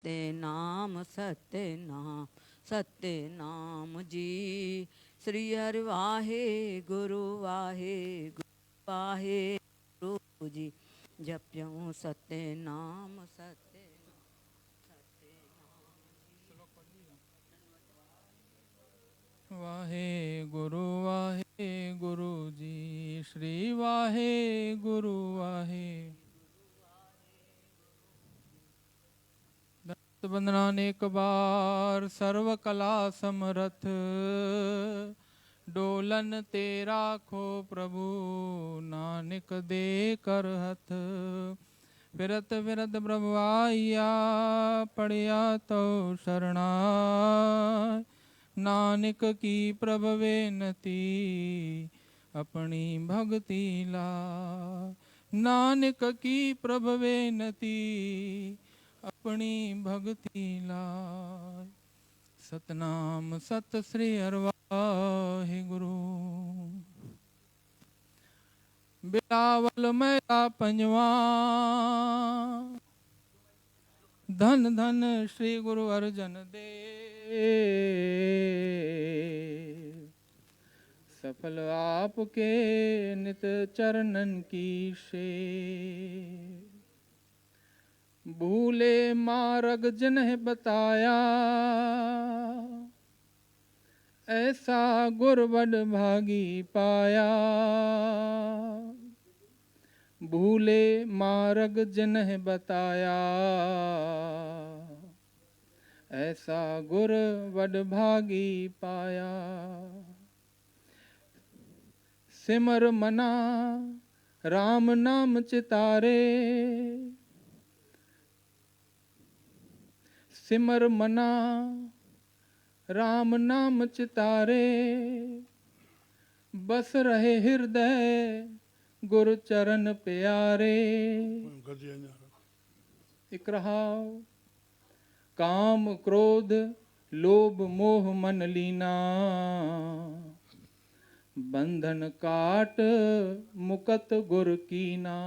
सत्यनाम सत्यनाम सत्यनाम जी। श्री हरि वाहे गुरु वाहे गुरु जी। जप्यूं सत्यनाम सत्यनाम सत्यनाम वाहे गुरु जी। श्री वाहे गुरु वाहे। दत्त बंदना अनेक बार सर्व कला समरथ। डोलन तेरा खो प्रभु नानक दे कर हथ। फिरत फिरत प्रभु आइया पड़िया तो शरणा। नानक की प्रभ बेनती अपनी भक्ति ला। नानक की प्रभ बेनती अपनी भक्ति लाय। सतनाम सत श्री अरवाहे गुरु। बिलावल मैरा पंजवा। धन धन श्री गुरु अर्जन देव। सफल आपके नित चरणन की सेवा। भूले मार्ग जिन्हें बताया। ऐसा गुर बड़ भागी पाया। भूले मार्ग जिन्हें बताया। ऐसा गुर बड़ भागी पाया। सिमर मना राम नाम चितारे। सिमर मना राम नाम चितारे। बस रहे हृदय गुरु चरण प्यारे। इकराहा काम क्रोध लोभ मोह मन लीना। बंधन काट मुकत गुर कीना।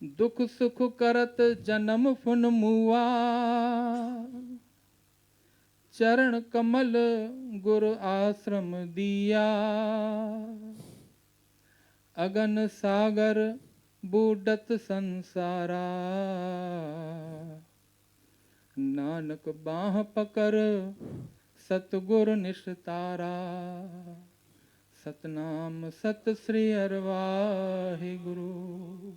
दुख सुख करत जन्म फुन मुआ। चरण कमल गुरु आश्रम दिया। अगन सागर बूढ़त संसारा। नानक बाह पकर सतगुर निस्तारा। सतनाम सत श्री अरवाहे गुरु।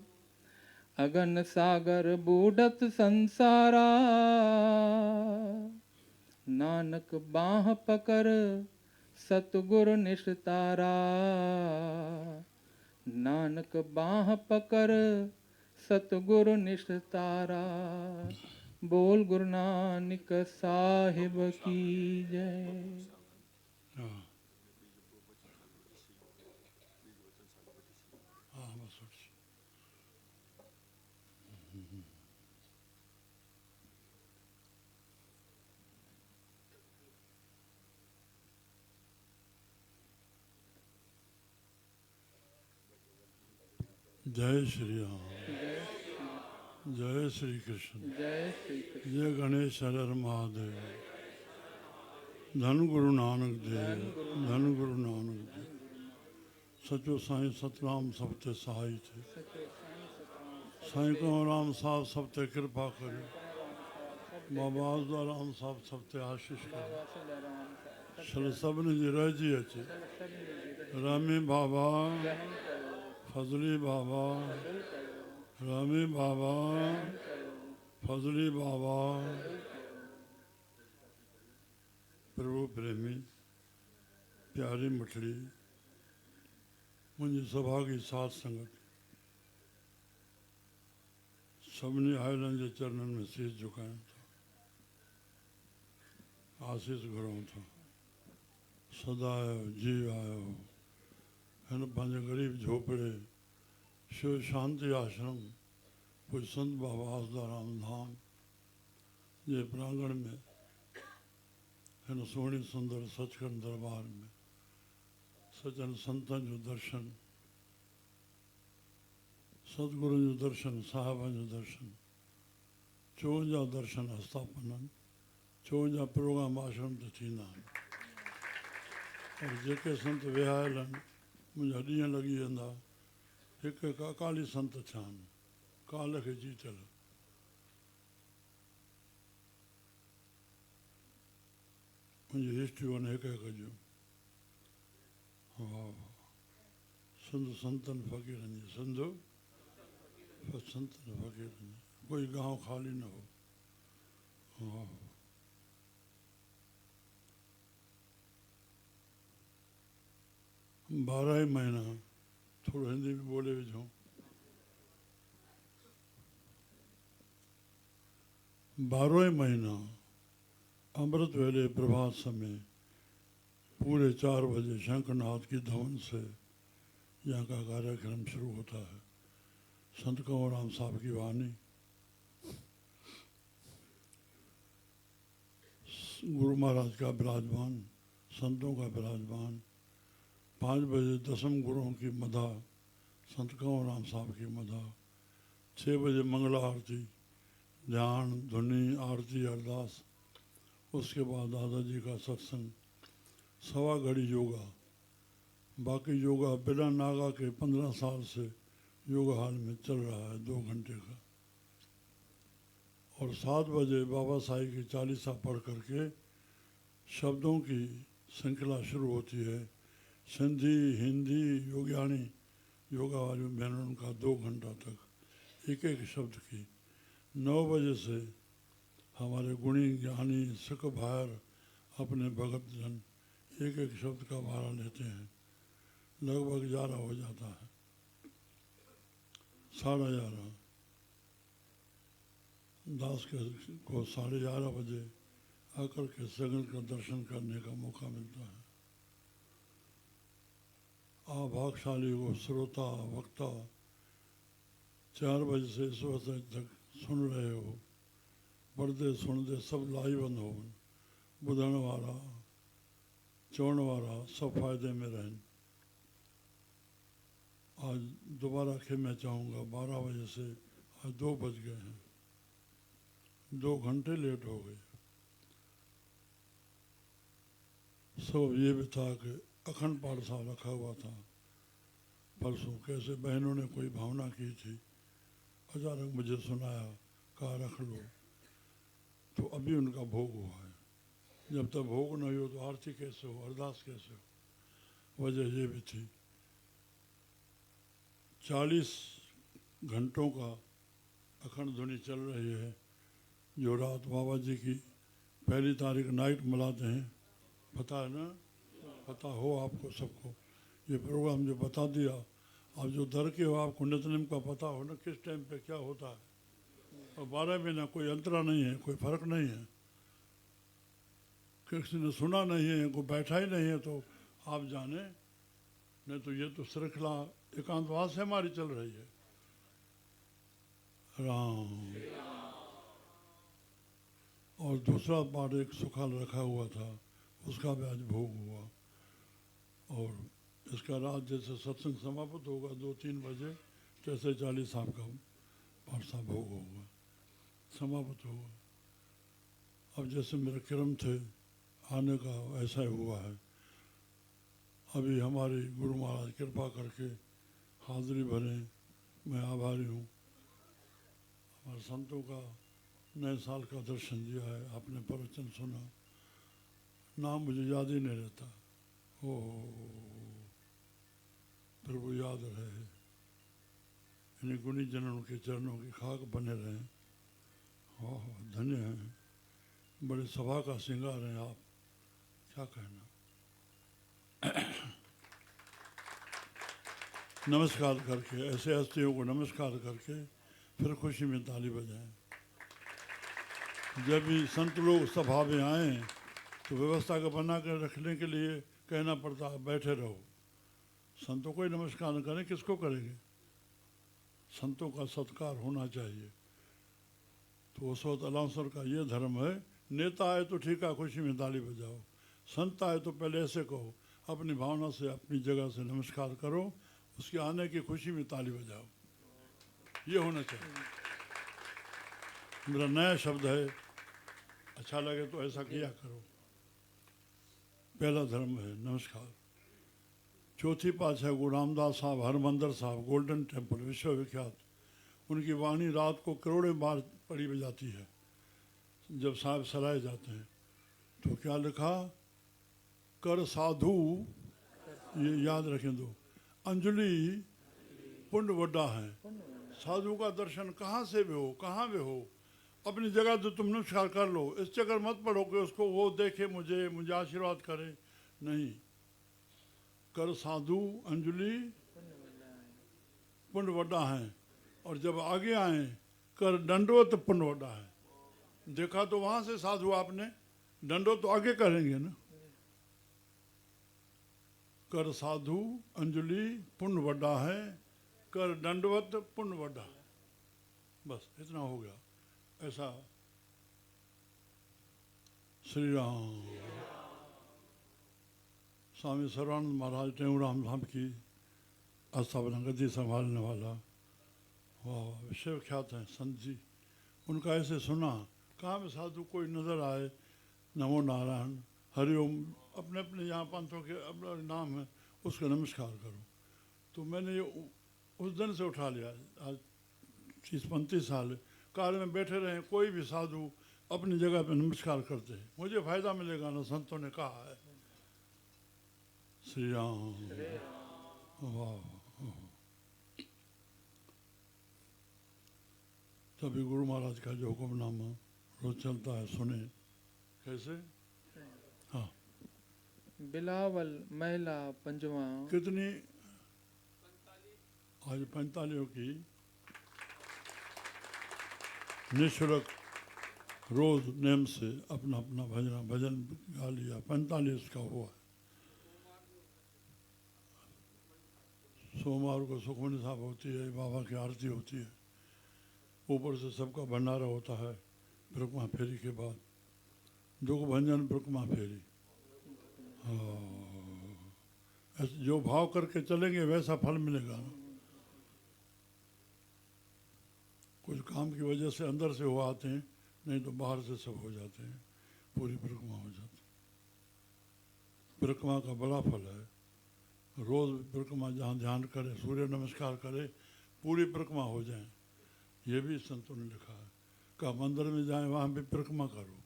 अगन सागर बूढ़त संसारा। नानक बाह पकर सतगुर निस्तारा। नानक बाह पकर सतगुर निस्तारा। बोल गुरु नानक साहिब की जय। जय श्री राम। जय श्री कृष्ण। जय श्री कृष्ण। जय गणेश हर महादेव। धन गुरु नानक देव। धन गुरु नानक देव। सचो साईं सतराम सब ते सहाय थे। साईं को राम साहब सब ते कृपा करे। बाबा राम साहब सब ते आशीष करे। शल सबन जी रजी अचे। रामी बाबा फजली बाबा। रामी बाबा फजली बाबा। प्रभु प्रेमी प्यारी मठड़ी मुझी सभा की साथ संगत सभिनी आयरन के चरणन में शीश झुकायूं था। आशीष घुरूं था। सदा आयो जी आयो हिन पंहिंजे गरीब झोपड़े शिव शांति आश्रम पूज संत बाबा आसदाराम धाम जे प्रांगण में हिन सोहणी सुंदर सचखंड दरबार में सजन संतन जो दर्शन सतगुरु जो दर्शन साहबन जो दर्शन 54 दर्शन स्थापन 54 प्रोग्राम आश्रम ते थींदा आहिनि और जेके संत विहायल आहिनि मुंहिंजा ॾींहं लॻी वेंदा हिकु हिकु अकाली संत थिया आहिनि काल खे जीतल मुंहिंजी हिस्ट्रियूं आहिनि हिकु हिकु जूं हा सिंध संतनि फ़क़ीरनि जी सिंध संतनि फ़क़ीरनि जी कोई गांव ख़ाली न हो हा 12 महीना थोड़ा हिंदी में बोले विझूं 12 महीना अमृत वेले प्रभात समय पूरे 4 बजे शंखनाद की धवन से यहाँ का कार्यक्रम शुरू होता है संत कंवरराम साहब की वाणी गुरु महाराज का विराजमान संतों का विराजमान 5 बजे दसम गुरुओं की मदा संत कंवरराम साहब की मदा 6 बजे मंगला आरती ध्यान धुनी आरती अरदास उसके बाद दादाजी का सत्संग 1.25 घड़ी योगा बाकी योगा बिना नागा के 15 साल से योगा हाल में चल रहा है 2 घंटे का और 7 बजे बाबा साईं की चालीसा पढ़ करके शब्दों की श्रृंखला शुरू होती है सिंधी हिंदी योग्यानी योगा वाली बहनों का 2 घंटा तक एक एक शब्द की 9 बजे से हमारे गुणी ज्ञानी सिख भायर अपने भगत जन एक एक शब्द का भाड़ा लेते हैं लगभग 11 हो जाता है 11:30 दास के को 11:30 बजे आकर के सगन का दर्शन करने का मौका मिलता है आप भागशाली को श्रोता वक्ता 4 बजे से इस वक्त तक सुन रहे हो पढ़ते सुनते सब लाइबंद हो ॿुधण वारा चवण वारा सब फ़ायदे में रहन आज दोबारा खे मैं चाहूँगा 12 बजे से आज 2 बज गए हैं 2 घंटे लेट हो गए सब ये भी था कि अखंड पाठशाला रखा हुआ था परसों कैसे बहनों ने कोई भावना की थी अचानक मुझे सुनाया कहा रख लो तो अभी उनका भोग हुआ है जब तक भोग नहीं हो तो आरती कैसे हो अरदास कैसे हो वजह ये भी थी 40 घंटों का अखंड ध्वनि चल रही है जो रात बाबा जी की 1 तारीख नाइट मनाते हैं पता है ना पता हो आपको सबको ये प्रोग्राम जो बता दिया आप जो दर के हो आपको नित्यनेम का पता हो ना किस टाइम पे क्या होता है और 12 महीना कोई अंतरा नहीं है कोई फर्क नहीं है किसी ने सुना नहीं है कोई बैठा ही नहीं है तो आप जाने नहीं तो ये तो श्रृंखला एकांतवास से हमारी चल रही है राम और दूसरा पाठ एक सुखाल रखा हुआ था उसका भी आज भोग हुआ और इसका रात जैसे सत्संग समाप्त होगा 2-3 बजे जैसे 40 साहब का पाठसा भोग होगा समाप्त होगा अब जैसे मेरे क्रम थे आने का ऐसा ही हुआ है अभी हमारी गुरु महाराज कृपा करके हाजिरी भरे मैं आभारी हूँ हमारे संतों का नए साल का दर्शन दिया है आपने प्रवचन सुना नाम मुझे याद ही नहीं रहता ओ प्रभु याद रहे इन्हीं गुणी जनों के चरणों की खाक बने रहे हाँ धन्य हैं बड़े सभा का श्रृंगार हैं आप क्या कहना नमस्कार करके ऐसे हस्तियों को नमस्कार करके फिर खुशी में ताली बजाएं जब भी संत लोग सभा में आए तो व्यवस्था को बना कर रखने के लिए कहना पड़ता है बैठे रहो संतों को ही नमस्कार न करें किसको करेंगे संतों का सत्कार होना चाहिए तो उस वक्त अलाउंसर का ये धर्म है नेता आए तो ठीक है खुशी में ताली बजाओ संत आए तो पहले ऐसे कहो अपनी भावना से अपनी जगह से नमस्कार करो उसके आने की खुशी में ताली बजाओ ये होना चाहिए मेरा नया शब्द है, अच्छा लगे तो ऐसा किया करो। पहला धर्म है नमस्कार। चौथी पातशाह गुरु रामदास साहब हरमंदर साहब गोल्डन टेम्पल विश्वविख्यात, उनकी वाणी रात को करोड़ों बार पढ़ी जाती है जब साहब सलाए जाते हैं। तो क्या लिखा, कर साधु, ये याद रखें दो, अंजलि पुण्य वड्डा है। साधु का दर्शन कहाँ से भी हो, कहाँ भी हो, अपनी जगह तो तुम नमस्कार कर लो। इस चक्कर मत पड़ो कि उसको वो देखे मुझे आशीर्वाद करे, नहीं। कर साधु अंजलि पुण्य वड्डा है। और जब आगे आए कर दंडवत पुण्य वड्डा है। देखा तो वहां से साधु आपने, दंडवत तो आगे करेंगे ना। कर साधु अंजलि पुण्य वड्डा है, कर दंडवत पुण्य वड्डा। बस इतना हो गया। ऐसा श्री राम। स्वामी सर्वानंद महाराज टेऊराम धाम की आस्थापना गद्दी संभालने वाला, वाह विश्वविख्यात हैं संत जी। उनका ऐसे सुना, कहाँ में साधु कोई नजर आए, नमो नारायण हरिओम, अपने अपने यहाँ पंथों के अपना नाम है, उसका नमस्कार करो। तो मैंने ये उस दिन से उठा लिया, आज 30-35 साल कार में बैठे रहे, कोई भी साधु अपनी जगह पे नमस्कार करते हैं, मुझे फायदा मिलेगा ना, संतों ने कहा है। श्री राम। वाह। तभी गुरु महाराज का जो हुक्मनामा रोज चलता है, सुने कैसे। हाँ, बिलावल महिला पंजवा। कितनी आज 45 की निःशुल्क रोज नेम से अपना अपना भजन गा लिया। 45 का हुआ है। सोमवार को सुखमनी साहब होती है, बाबा की आरती होती है, ऊपर से सबका भंडारा होता है। ब्रह्मा फेरी के बाद दुख भंजन ब्रह्मा फेरी। हाँ, जो भाव करके चलेंगे वैसा फल मिलेगा ना। कुछ काम की वजह से अंदर से हो आते हैं, नहीं तो बाहर से सब हो जाते हैं, पूरी परिक्रमा हो जाती है। परिक्रमा का बड़ा फल है। रोज परिक्रमा जहाँ ध्यान करे, सूर्य नमस्कार करे, पूरी परिक्रमा हो जाए। ये भी संतों ने लिखा है। कहा मंदिर में जाए वहाँ भी परिक्रमा करो।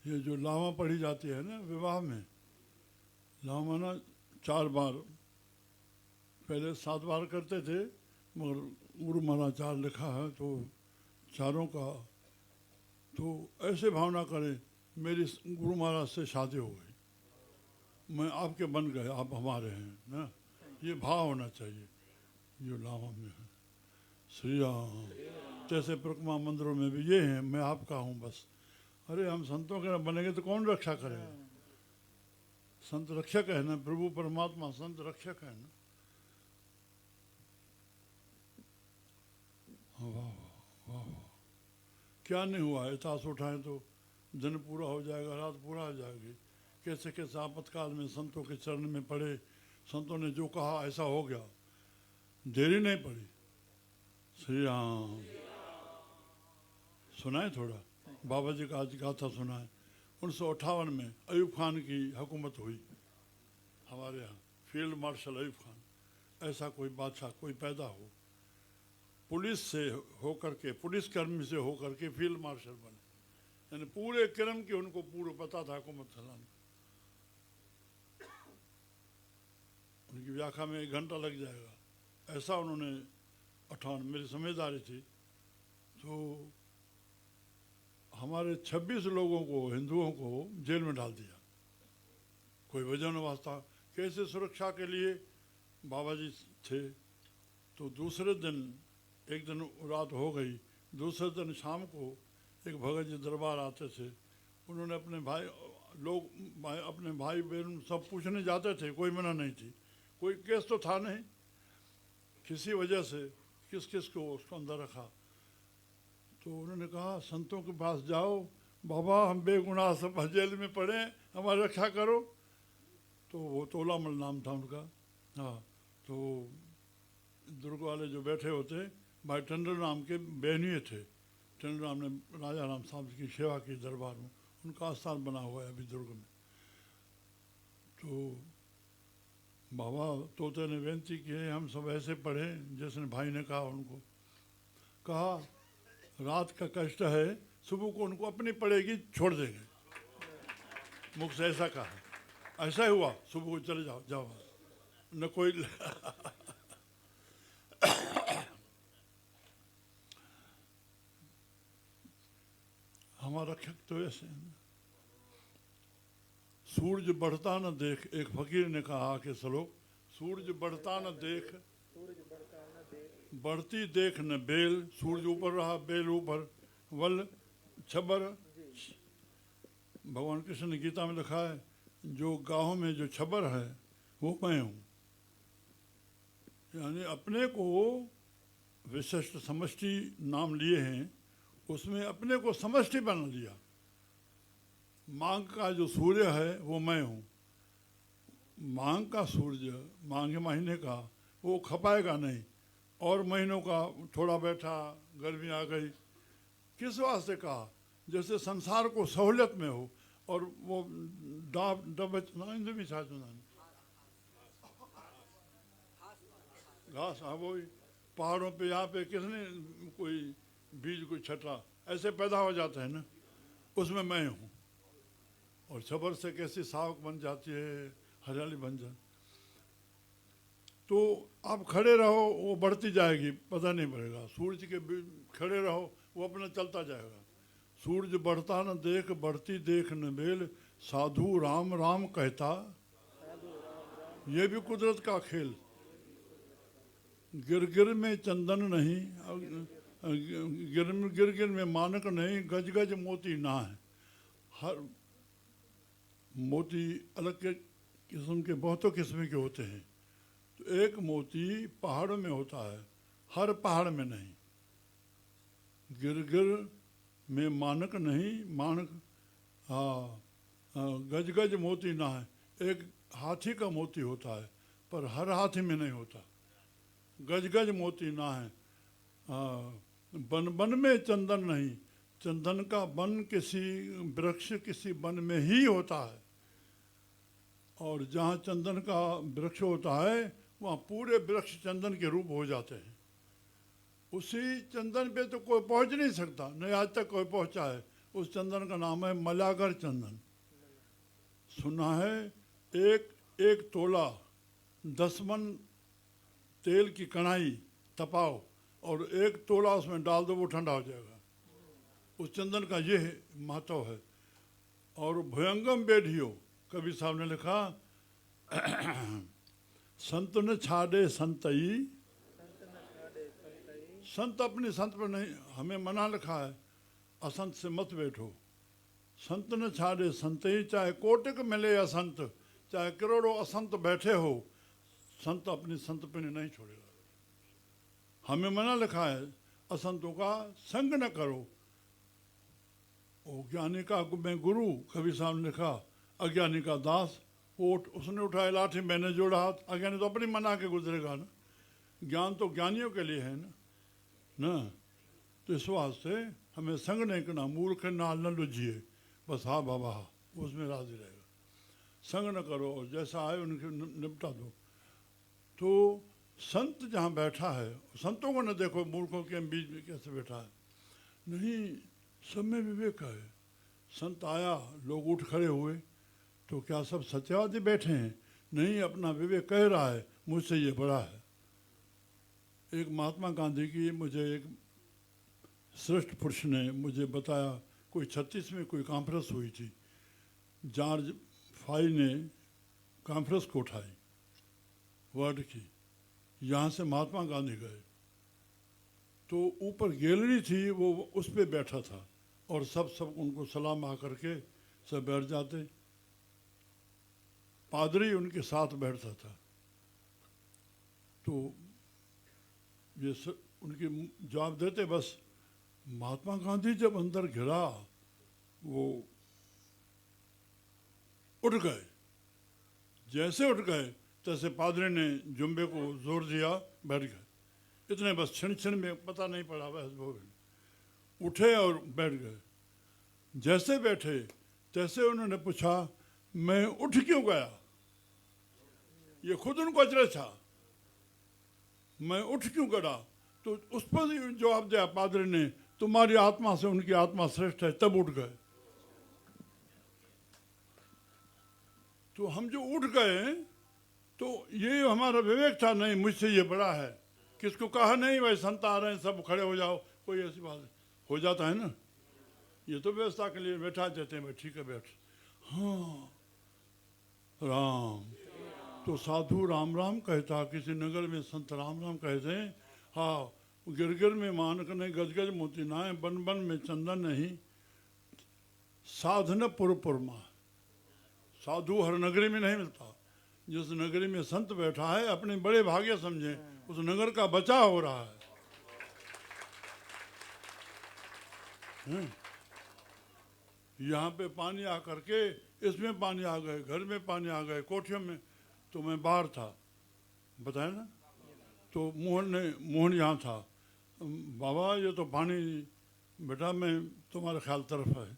ये जो लावा पढ़ी जाती है ना विवाह में, लावा ना 4 बार, पहले 7 बार करते थे, मगर गुरु महाराज 4 लिखा है, तो चारों का तो ऐसे भावना करें, मेरी गुरु महाराज से शादी हो गई, मैं आपके बन गए, आप हमारे हैं ना। ये भाव होना चाहिए जो लावा में है। श्री राम। जैसे परिक्रमा मंदिरों में भी ये है, मैं आपका हूँ बस। अरे हम संतों के न बनेंगे तो कौन रक्षा करेगा। संत रक्षक है ना, प्रभु परमात्मा संत रक्षक है ना। वाह वाह। क्या नहीं हुआ, इतिहास उठाए तो दिन पूरा हो जाएगा, रात पूरा हो जाएगी। कैसे कैसे आपातकाल में संतों के चरण में पड़े, संतों ने जो कहा ऐसा हो गया, देरी नहीं पड़ी। श्री राम। सुनाए थोड़ा, बाबा जी का आज गाथा सुनाए। 1958 में अयूब खान की हुकूमत हुई हमारे यहाँ, फील्ड मार्शल अयूब खान। ऐसा कोई बादशाह कोई पैदा हो, पुलिस से होकर के, पुलिसकर्मी से होकर के फील्ड मार्शल बने, यानी पूरे क्रम की उनको पूरा पता था हुकूमत चलाने। उनकी व्याख्या में 1 घंटा लग जाएगा, ऐसा उन्होंने 58 मेरी समझदारी थी। तो हमारे 26 लोगों को, हिंदुओं को जेल में डाल दिया, कोई वजह न वास्ता। कैसे सुरक्षा के लिए बाबा जी थे। तो दूसरे दिन, एक दिन रात हो गई, दूसरे दिन शाम को एक भगत जी दरबार आते थे। उन्होंने अपने भाई अपने भाई बहन सब पूछने जाते थे, कोई मना नहीं थी, कोई केस तो था नहीं, किसी वजह से किस किस को उसको अंदर रखा। तो उन्होंने कहा संतों के पास जाओ, बाबा हम बेगुनाह सब जेल में पड़े, हमारी रक्षा करो। तो वो तोलामल नाम था उनका। हाँ, तो दुर्ग वाले जो बैठे होते, भाई टंडन नाम के बहनीय थे, टेनराम ने राजा राम साहब की सेवा की दरबार में, उनका आस्थान बना हुआ है अभी दुर्ग में। तो बाबा तोते ने बेनती की है हम सब ऐसे पढ़े जैसे भाई ने कहा, उनको कहा रात का कष्ट है, सुबह को उनको अपनी पड़ेगी छोड़ देंगे, मुख से ऐसा कहा। ऐसा ही हुआ, सुबह को चले जाओ जाओ न कोई हमारा रक्षक तो ऐसे है ना। सूरज बढ़ता न देख, एक फकीर ने कहा कि श्लोक, सूरज बढ़ता न देख, बढ़ती देख न बेल, सूरज ऊपर रहा बेल ऊपर, वल छबर। भगवान कृष्ण ने गीता में लिखा है जो गाहों में जो छबर है वो मैं हूँ। यानी अपने को विशिष्ट समष्टि नाम लिए हैं, उसमें अपने को समष्टि बना लिया। माघ का जो सूर्य है वो मैं हूँ। माघ का सूर्य माघ महीने का वो खपाएगा नहीं, और महीनों का थोड़ा बैठा, गर्मी आ गई, किस वास्ते कहा? जैसे संसार को सहूलियत में हो, और वो घास, हाँ वो पहाड़ों पे यहाँ पे किसने कोई बीज कोई छटा, ऐसे पैदा हो जाता है ना, उसमें मैं हूँ। और छबर से कैसी सावक बन जाती है, हरियाली बन जाती। तो आप खड़े रहो वो बढ़ती जाएगी, पता नहीं पड़ेगा। सूरज के खड़े रहो वो अपना चलता जाएगा। सूरज बढ़ता न देख, बढ़ती देख न बेल, साधु राम राम कहता, ये भी कुदरत का खेल। गिर गिर में चंदन नहीं, गिर गिर में मानक नहीं, गज गज मोती ना है। हर मोती अलग के किस्म के, बहुतों किस्म के होते हैं। तो एक मोती पहाड़ में होता है, हर पहाड़ में नहीं। गिर गिर में मानक नहीं, मानक गज गज मोती ना है। एक हाथी का मोती होता है, पर हर हाथी में नहीं होता। गज गज मोती ना है। बन बन में चंदन नहीं, चंदन का बन किसी वृक्ष किसी वन में ही होता है। और जहाँ चंदन का वृक्ष होता है वहाँ पूरे वृक्ष चंदन के रूप हो जाते हैं। उसी चंदन पे तो कोई पहुँच नहीं सकता, नहीं आज तक कोई पहुँचा है। उस चंदन का नाम है मलागर चंदन। सुना है एक तोला 10 मन तेल की कढ़ाई तपाओ और 1 तोला उसमें डाल दो, वो ठंडा हो जाएगा। उस चंदन का ये महत्व है। और भयंगम बेढ़ियो, कबीर साहब ने लिखा संत न छाड़े संतई, संत अपनी संत पर नहीं, हमें मना लिखा है असंत से मत बैठो। संत न छाड़े संतई, चाहे कोटिक मिले असंत, चाहे करोड़ों असंत बैठे हो, संत अपनी संत पर नहीं छोड़ेगा। हमें मना लिखा है असंतों का संग न करो। वो ज्ञानी का मैं गुरु, कबीर साहब ने लिखा, अज्ञानी का दास। उसने उठाया लाठी, मैंने जोड़ा हाथ। अज्ञानी तो अपनी मना के गुजरेगा ना, ज्ञान तो ज्ञानियों के लिए है ना। तो इस वास्ते हमें संग नहीं करना। मूर्ख नाल न लुझिए, बस हाँ बाबा हाँ, उसमें राजी रहेगा। संग न करो और जैसा आए उनके निपटा दो। तो संत जहाँ बैठा है, संतों को न देखो मूर्खों के बीच में कैसे बैठा है। नहीं, सब में विवेक है। संत आया, लोग उठ खड़े हुए, तो क्या सब सत्यवादी बैठे हैं? नहीं, अपना विवेक कह रहा है मुझसे ये बड़ा है। एक महात्मा गांधी की मुझे एक श्रेष्ठ पुरुष ने मुझे बताया, कोई 36 में कोई कॉन्फ्रेंस हुई थी। जॉर्ज फाई ने कॉन्फ्रेंस को उठाई वर्ल्ड की, यहाँ से महात्मा गांधी गए। तो ऊपर गैलरी थी, वो उस पर बैठा था और सब उनको सलाम आ करके सब बैठ जाते। पादरी उनके साथ बैठता था। तो ये उनके जवाब देते, बस महात्मा गांधी जब अंदर घिरा वो उठ गए। जैसे उठ गए तैसे पादरी ने जुम्बे को जोर दिया, बैठ गए। इतने बस क्षण क्षण में, पता नहीं पड़ा बस वो उठे और बैठ गए। जैसे बैठे तैसे उन्होंने पूछा मैं उठ क्यों गया। ये खुद उनको अचरज था, मैं उठ क्यों गया। तो उस पर जवाब दिया पादरी ने, तुम्हारी आत्मा से उनकी आत्मा श्रेष्ठ है, तब उठ गए। तो हम जो उठ गए तो ये हमारा विवेक था, नहीं मुझसे ये बड़ा है। किसको कहा नहीं भाई संत आ रहे हैं सब खड़े हो जाओ, कोई ऐसी बात हो जाता है ना। ये तो व्यवस्था के लिए बैठा देते हैं भाई, ठीक है बैठ। हाँ राम तो साधु राम राम कहता, किसी नगर में संत राम राम कहते। हाँ गिरगिर में मानक नहीं, गजगज मोती नाय, बन बन में चंदन नहीं, साधन पुर माँ। साधु हर नगरी में नहीं मिलता। जिस नगरी में संत बैठा है अपने बड़े भाग्य समझे, उस नगर का बचाव हो रहा है। यहाँ पे पानी आ करके इसमें पानी आ गए, घर में पानी आ गए, कोठियों में। तो मैं बाहर था, बताया ना। तो मोहन यहाँ था। बाबा ये तो पानी बेटा मैं तुम्हारे ख्याल तरफ है,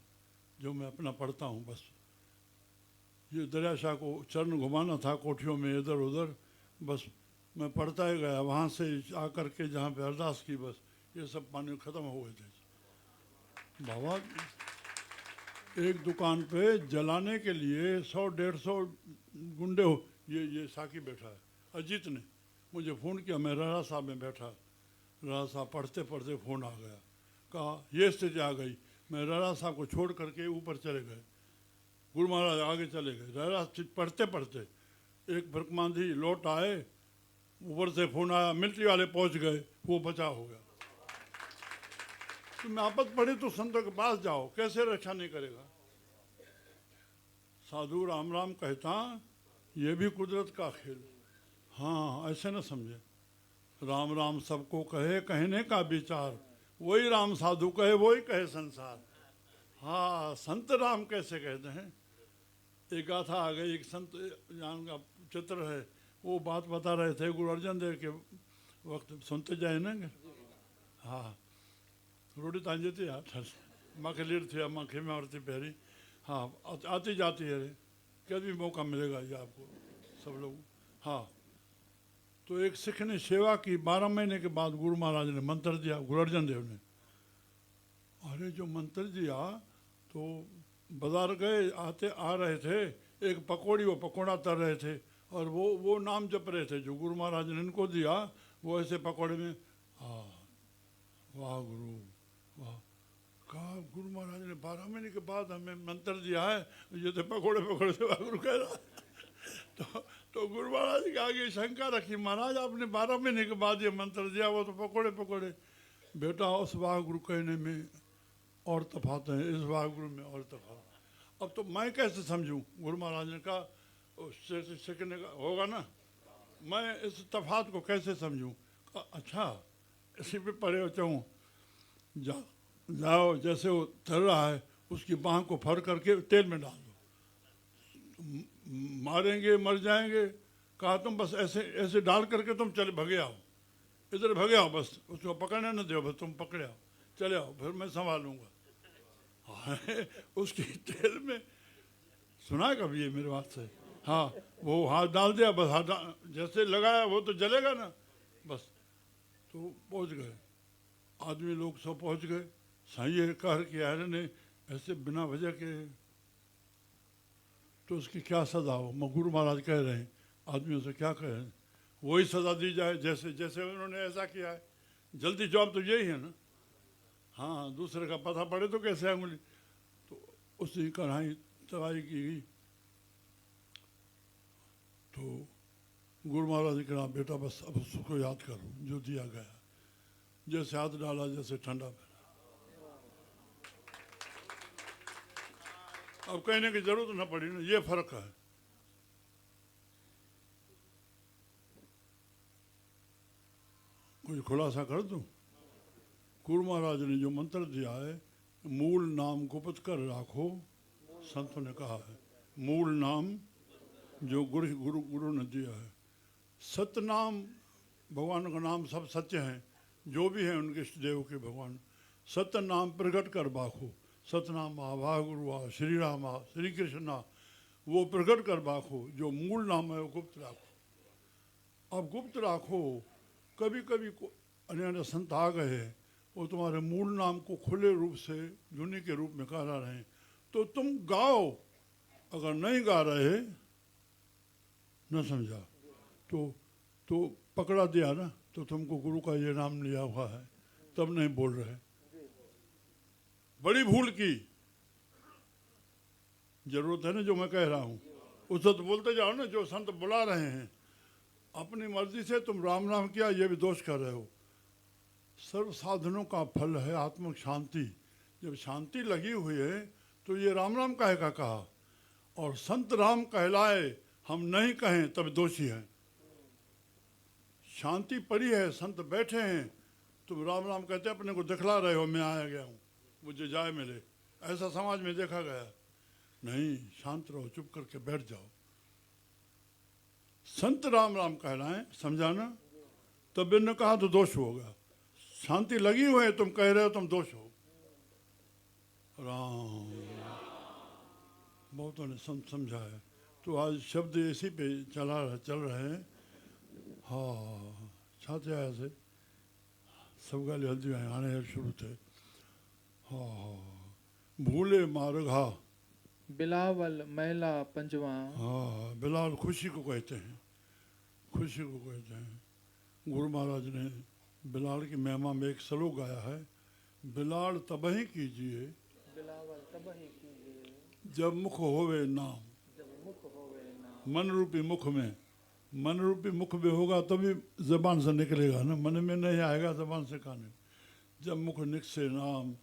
जो मैं अपना पढ़ता हूँ बस। ये दरियाशाह को चरण घुमाना था कोठियों में इधर उधर, बस मैं पढ़ता ही गया। वहाँ से आकर के जहाँ पे अरदास की, बस ये सब पानी ख़त्म हो गए थे। बाबा एक दुकान पे जलाने के लिए 100-150 गुंडे हो। ये साकी बैठा है, अजीत ने मुझे फ़ोन किया, मैं राणा साहब में बैठा। राणा साहब पढ़ते पढ़ते फ़ोन आ गया, कहा ये स्थिति आ गई। मैं राणा साहब को छोड़ करके ऊपर चले गए, गुरु महाराज आगे चले गए। राणा पढ़ते पढ़ते एक भरकमांधी लौट आए, ऊपर से फ़ोन आया, मिलिट्री वाले पहुंच गए, वो बचाव हो गया। तुम आपत पड़ी तो संतों के पास जाओ, कैसे रक्षा नहीं करेगा। साधु राम राम कहता, ये भी कुदरत का खेल। हाँ ऐसे न समझे, राम राम सबको कहे, कहने का विचार, वही राम साधु कहे वही कहे संसार। हाँ संत राम कैसे कहते हैं। एक गाथा आ गई, एक संत जान का चित्र है, वो बात बता रहे थे गुरु अर्जन देव के वक्त, सुनते जाए ना। हाँ रोटी तांजे थी यार, माँ के लीड थी, माँ खेमे औरती पहरी। हाँ आती जाती है, क्या भी मौका मिलेगा ये आपको सब लोग। हाँ तो एक सिख ने सेवा की, 12 महीने के बाद गुरु महाराज ने मंत्र दिया, गुरु अर्जन देव ने। अरे जो मंत्र दिया तो बाजार गए, आ रहे थे, एक पकौड़ी वो पकौड़ा तर रहे थे, और वो नाम जप रहे थे जो गुरु महाराज ने इनको दिया। वो ऐसे पकौड़े में, हाँ वाह गुरु वाह। कहा गुरु महाराज ने 12 महीने के बाद हमें मंत्र दिया है, ये तो पकौड़े पकौड़े से वाह गुरु कह रहा। तो गुरु महाराज के आगे शंका रखी, महाराज आपने 12 महीने के बाद ये मंत्र दिया, वो तो पकौड़े पकौड़े। बेटा उस वाह गुरु कहने में और तफात है, इस वाह गुरु में और तफात। अब तो मैं कैसे समझूं। गुरु महाराज ने कहा सीखने का होगा ना, मैं इस तफात को कैसे समझूं। अच्छा इसी पे पड़े होते हूँ, जाओ जैसे वो तर रहा है उसकी बाँह को फर करके तेल में डाल दो, मारेंगे मर जाएंगे। कहा तुम बस ऐसे ऐसे डाल करके तुम चले भगे आओ, इधर भगे आओ, बस उसको पकड़ने न दो, बस तुम पकड़े आओ, चले आओ, फिर मैं संभालूंगा। उसकी तेल में सुना कभी ये मेरे बात से। हाँ वो हाथ डाल दिया, बस हाथ जैसे लगाया वो तो जलेगा ना, बस तो पहुंच गए। आदमी लोग सब पहुंच गए। साईं ये कह कि यार ने ऐसे बिना वजह के, तो उसकी क्या सजा हो। गुरु महाराज कह रहे हैं आदमियों से क्या कहें, वही सजा दी जाए जैसे जैसे उन्होंने ऐसा किया है। जल्दी जवाब तो यही है ना। हाँ दूसरे का पता पड़े तो कैसे अंगुली। तो उसी कढ़ाई तराई की गई। तो गुरु महाराज ने कहा बेटा बस अब उसको याद करो जो दिया गया, जैसे हाथ डाला जैसे ठंडा पड़ा। अब कहने की जरूरत न पड़ी ना, ये फर्क है। कुछ खुलासा कर दूं। गुरु महाराज ने जो मंत्र दिया है, मूल नाम गुप्त कर राखो, संतों ने कहा है। मूल नाम जो गुरु ने दिया है। सत्य नाम, भगवान का नाम सब सत्य हैं, जो भी हैं उनके इष्ट देव के भगवान। सत्य नाम प्रकट कर बाखो। सतनाम आ, वाहगुरु आ, श्री राम आ, श्री कृष्ण आ, वो प्रकट कर बाखो। जो मूल नाम है वो गुप्त राखो। अब गुप्त राखो। कभी कभी अन्य अन्य संत आ गए, वो तुम्हारे मूल नाम को खुले रूप से ध्वनि के रूप में कह रहे हैं, तो तुम गाओ। अगर नहीं गा रहे, न समझा, तो पकड़ा दिया ना, तो तुमको गुरु का ये नाम लिया हुआ है, तब नहीं बोल रहे। बड़ी भूल की। जरूरत है ना जो मैं कह रहा हूं, उससे तो बोलते जाओ ना। जो संत बुला रहे हैं, अपनी मर्जी से तुम राम नाम किया, ये भी दोष कर रहे हो। सर्व साधनों का फल है आत्मिक शांति। जब शांति लगी हुई है तो ये राम राम काहे का कहा। और संत राम कहलाए हम नहीं कहें तब दोषी है। शांति पड़ी है, संत बैठे हैं, तुम राम राम कहते अपने को दिखला रहे हो, मैं आया गया हूँ, मुझे जाए मिले। ऐसा समाज में देखा गया नहीं। शांत रहो, चुप करके बैठ जाओ। संत राम राम कहलाएं, समझाना। तब इन्होंने कहा तो दोष होगा। शांति लगी हुई है, तुम कह रहे हो, तुम दोष हो। राम बहुतों ने समझा है। तो आज शब्द इसी पे चल रहे हैं। हाँ, छाते आया से सब गाली हल्दी आने शुरू थे। हाँ, भूले मारघा बिलावल महिला पंजवा। हाँ, बिलाल खुशी को कहते हैं, खुशी को कहते हैं। गुरु महाराज ने बिलाल की महिमा में एक श्लोक गाया है। बिलाल तबही कीजिए, बिलावल तबही कीजिए, जब मुख होवे नाम। जब मुख होवे नाम। मन रूपी मुख में, मन रूपी मुख में होगा तभी जबान से निकलेगा ना, मन में नहीं आएगा जबान से कहने। जब मुख निकसे नाम।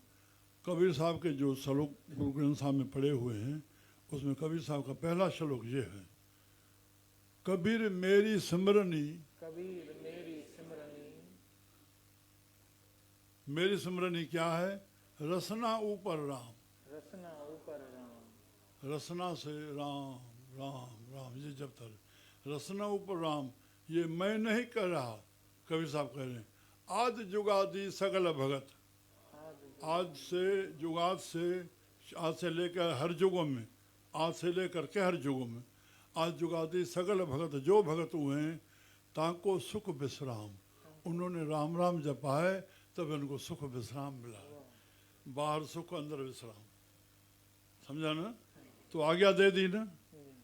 कबीर साहब के जो श्लोक गुरु ग्रंथ साहब में पढ़े हुए हैं, उसमें कबीर साहब का पहला श्लोक ये है। कबीर मेरी सिमरनी, कबीर मेरी सिमरनी। मेरी सिमरनी क्या है? रसना ऊपर राम। रसना ऊपर राम। रसना से राम राम राम, ये जब तक रसना ऊपर राम, ये मैं नहीं कह रहा, कबीर साहब कह रहे हैं। आदि जुगादि सकल भगत। आज से जुगाद से, आज से लेकर हर युगों में, आज से लेकर के हर युगों में, आज जुगादि सकल भगत जो भगत हुए हैं, ताको सुख विश्राम। उन्होंने राम राम जपा है, तब इनको सुख विश्राम मिला है। बाहर सुख, अंदर विश्राम। समझा ना? तो आज्ञा दे दी ना।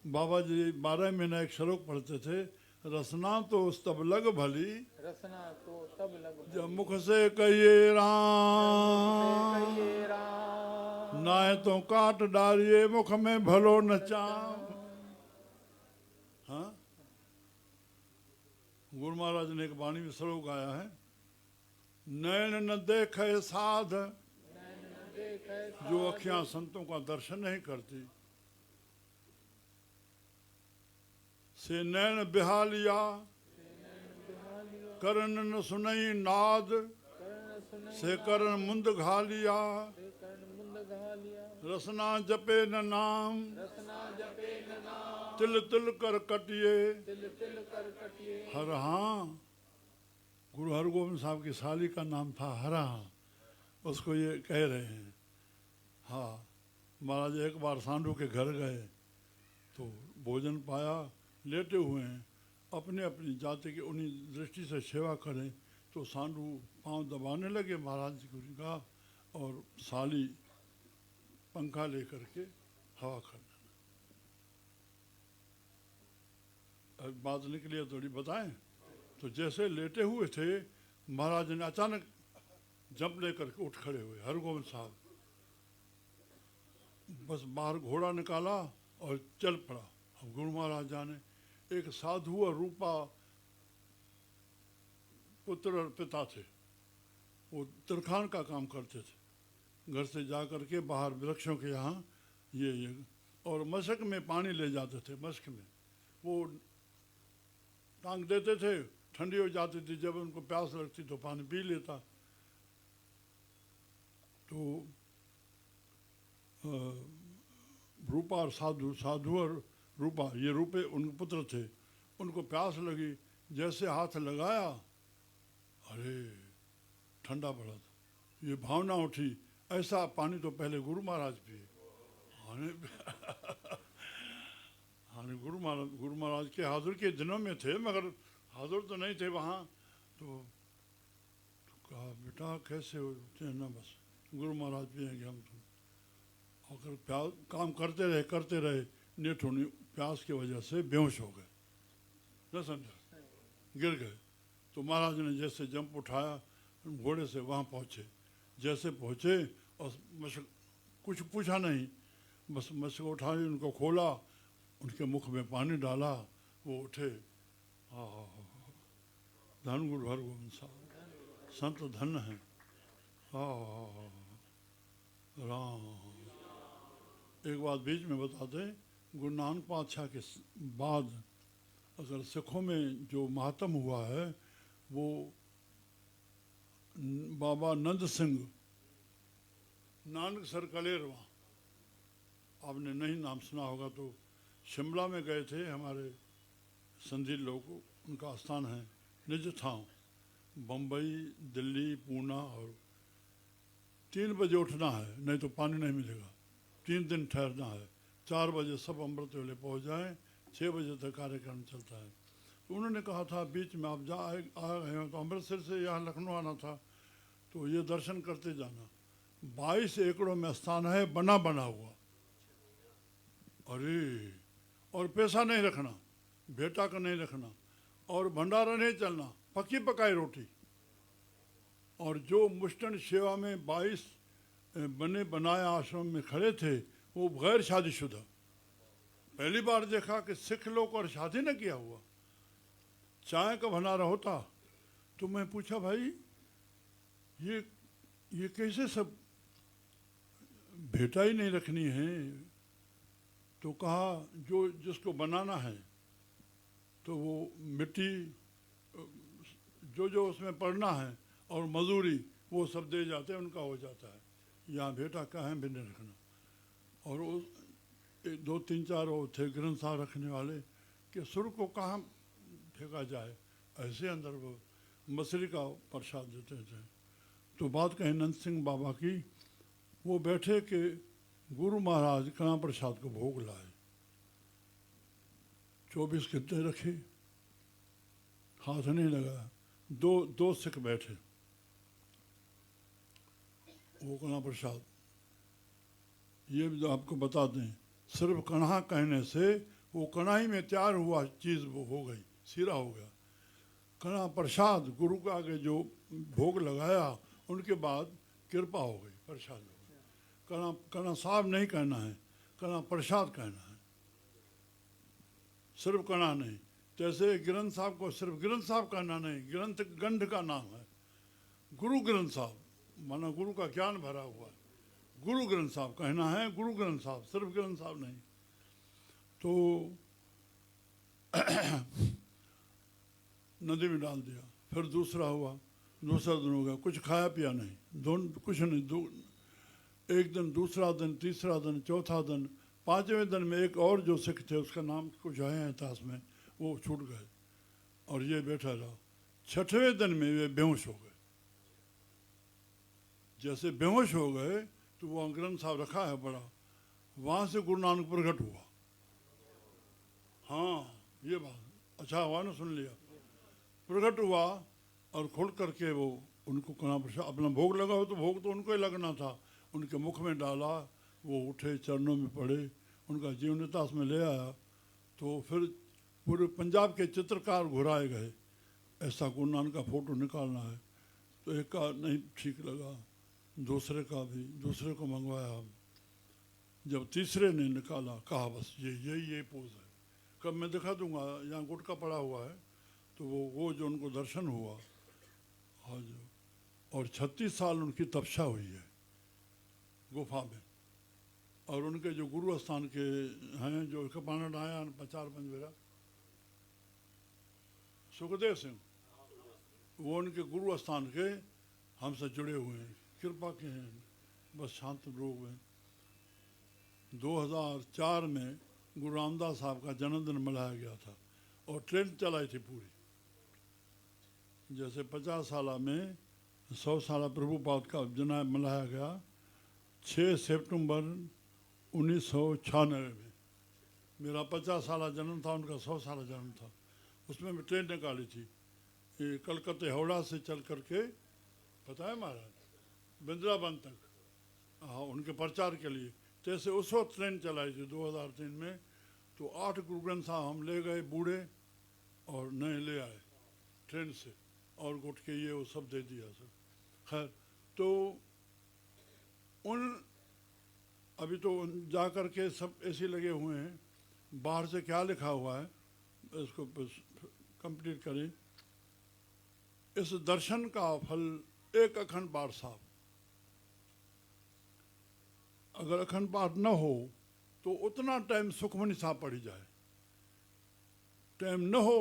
बाबा जी 12 महीना एक श्लोक पढ़ते थे। रसना तो तब लग भली, रसना तो तब लग जब मुख से कहिए राम। कहिए राम। नाय तो काट डालिए मुख में भलो न चाम। हाँ, गुरु महाराज ने एक वाणी में श्लोक गाया है। नैन न देखे साध, जो अखियां संतों का दर्शन नहीं करती, से नैन बिहालिया, करण न सुनई नाद, से करण मुंद घालिया। रसना जपे न नाम, तिल तिल कर कटिए। हर हाँ, गुरु हरगोविंद साहब की साली का नाम था हरा, उसको ये कह रहे हैं। हाँ, महाराज एक बार सांडू के घर गए तो भोजन पाया, लेटे हुए हैं, अपने अपनी जाति की उन्हीं दृष्टि से सेवा करें। तो सांडू पांव दबाने लगे महाराज जी का, और साली पंखा लेकर के हवा करने। अब बात निकली है, थोड़ी बताएं। तो जैसे लेटे हुए थे, महाराज ने अचानक जंप लेकर के उठ खड़े हुए, हरगोविंद साहब। बस बाहर घोड़ा निकाला और चल पड़ा। अब गुरु महाराज जाने, एक साधु और रूपा पुत्र और पिता थे, वो तरखान का काम करते थे। घर से जा करके बाहर वृक्षों के यहाँ ये और मशक में पानी ले जाते थे। मशक में वो टांग देते थे, ठंडी हो जाती थी, जब उनको प्यास लगती तो पानी पी लेता। तो रूपा और साधु, साधु और रूपा, ये रूपे उनके पुत्र थे। उनको प्यास लगी, जैसे हाथ लगाया, अरे ठंडा पड़ा था। ये भावना उठी, ऐसा पानी तो पहले गुरु महाराज पिए। हाने हाने गुरु महाराज के हाजिर के दिनों में थे, मगर हाजिर तो नहीं थे वहाँ। तो कहा बेटा कैसे होते हैं ना, बस गुरु महाराज पिएंगे हम तो। अगर प्यास काम करते रहे नेठ होनी, प्यास की वजह से बेहोश हो गए, न समझा, गिर गए। तो महाराज ने जैसे जंप उठाया, घोड़े से वहाँ पहुँचे। जैसे पहुँचे और मशक कुछ पूछा नहीं, बस मशक उठाई, उनको खोला, उनके मुख में पानी डाला, वो उठे। धन गुरु हरगोविंद साहब, संत धन है। राम। एक बात बीच में बता दें, गुरु नानक पातशाह के बाद अगर सिखों में जो महात्म हुआ है वो बाबा नंद सिंह नानक सर कलेरवा, आपने नहीं नाम सुना होगा तो शिमला में गए थे हमारे संधी लोग, उनका स्थान है निज ठाव, बम्बई दिल्ली पूना। और 3 बजे उठना है, नहीं तो पानी नहीं मिलेगा, 3 दिन ठहरना है, 4 बजे सब अमृत वेले पहुँच जाएँ, 6 बजे तक कार्यक्रम चलता है। तो उन्होंने कहा था बीच में आप आ गए हो तो अमृतसर से यहाँ लखनऊ आना था, तो ये दर्शन करते जाना। 22 एकड़ों में स्थान है, बना हुआ। अरे, और पैसा नहीं रखना, बेटा का नहीं रखना, और भंडारा नहीं चलना, पकी पकाई रोटी। और जो मुस्टन सेवा में 22 बने बनाए आश्रम में खड़े थे वो गैर शादीशुदा। पहली बार देखा कि सिख लोग और शादी न किया हुआ। चाय का भंडारा होता तो मैं पूछा भाई ये कैसे सब, बेटा ही नहीं रखनी है। तो कहा जो जिसको बनाना है तो वो मिट्टी जो उसमें पड़ना है और मजदूरी वो सब दे जाते हैं, उनका हो जाता है। यहाँ बेटा का है भी नहीं रखना। और वो 2 3 4 वो थे ग्रंथ साहब रखने वाले कि सुर को कहाँ फेंका जाए, ऐसे अंदर वो मछली का प्रसाद देते थे। तो बात कहीं नंद सिंह बाबा की, वो बैठे कि गुरु महाराज कणा प्रसाद को भोग लाए, 24 घंटे रखे, हाथ नहीं लगा। दो सिख बैठे, वो कणा प्रसाद, ये भी आपको बता दें, सिर्फ कणा कहने से वो कढ़ाई में तैयार हुआ चीज़ वो हो गई, सीरा हो गया। कणा प्रसाद गुरु के आगे जो भोग लगाया उनके बाद कृपा हो गई, प्रसाद हो गई। कणा साहब नहीं कहना है, कणा प्रसाद कहना है, सिर्फ कणा नहीं। जैसे ग्रंथ साहब को सिर्फ ग्रंथ साहब कहना नहीं, ग्रंथ गंध का नाम है। गुरु ग्रंथ साहब माना गुरु का ज्ञान भरा हुआ है, गुरु ग्रंथ साहब कहना है, गुरु ग्रंथ साहब, सिर्फ ग्रंथ साहब नहीं। तो नदी में डाल दिया, फिर दूसरा हुआ, दूसरा दिन हो गया, कुछ खाया पिया नहीं, कुछ नहीं, एक दिन, दूसरा दिन, तीसरा दिन, चौथा दिन, 5वें दिन में एक और जो सिख थे उसका नाम कुछ है इतिहास में, वो छूट गए और ये बैठा रहा। 6वें दिन में वे बेहोश हो गए। जैसे बेहोश हो गए तो वो ग्रंथ साहब रखा है बड़ा, वहाँ से गुरु नानक प्रकट हुआ। हाँ ये बात अच्छा हुआ ना, सुन लिया। प्रकट हुआ और खोल करके वो उनको कणा प्रसाद अपना भोग लगा हो तो भोग तो उनको ही लगना था, उनके मुख में डाला, वो उठे, चरणों में पड़े, उनका जीवन इतिहास में ले आया। तो फिर पूरे पंजाब के चित्रकार घुराए गए, ऐसा गुरु नानक का फोटो निकालना है। तो एक का नहीं ठीक लगा, दूसरे का भी, दूसरे को मंगवाया। जब तीसरे ने निकाला, कहा बस ये पोज है, कब मैं दिखा दूंगा, यहाँ गुटका पड़ा हुआ है। तो वो जो उनको दर्शन हुआ आज, और 36 साल उनकी तपस्या हुई है गुफा में। और उनके जो गुरु स्थान के हैं, जो कपाना आया 4-5 मेरा सुखदेव सिंह, वो उनके गुरु स्थान के हमसे जुड़े हुए हैं, कृपा के हैं, बस शांत लोग हैं। 2004 में गुरु रामदास साहब का जन्मदिन मनाया गया था और ट्रेन चलाई थी पूरी। जैसे 50 साल में 100 साल प्रभुपाद का जना मनाया गया 6 सितंबर 1996 में। मेरा 50 साल जन्म था, उनका 100 साल जन्म था। उसमें मैं ट्रेन निकाली थी, ये कलकत्ते हावड़ा से चल करके, पता है महाराज, वृंदावन तक, हाँ, उनके प्रचार के लिए। जैसे उस वक्त ट्रेन चलाई थी 2003 में, तो 8 गुरु ग्रंथ साहब हम ले गए, बूढ़े और नए ले आए ट्रेन से, और गुटके ये वो सब दे दिया सब। खैर, तो उन अभी तो जा कर के सब ऐसे लगे हुए हैं, बाहर से क्या लिखा हुआ है इसको कंप्लीट करें। इस दर्शन का फल एक अखंड पाठ साहब, अगर अखंड पाठ न हो तो उतना टाइम सुखमनी साहब पढ़ी जाए, टाइम न हो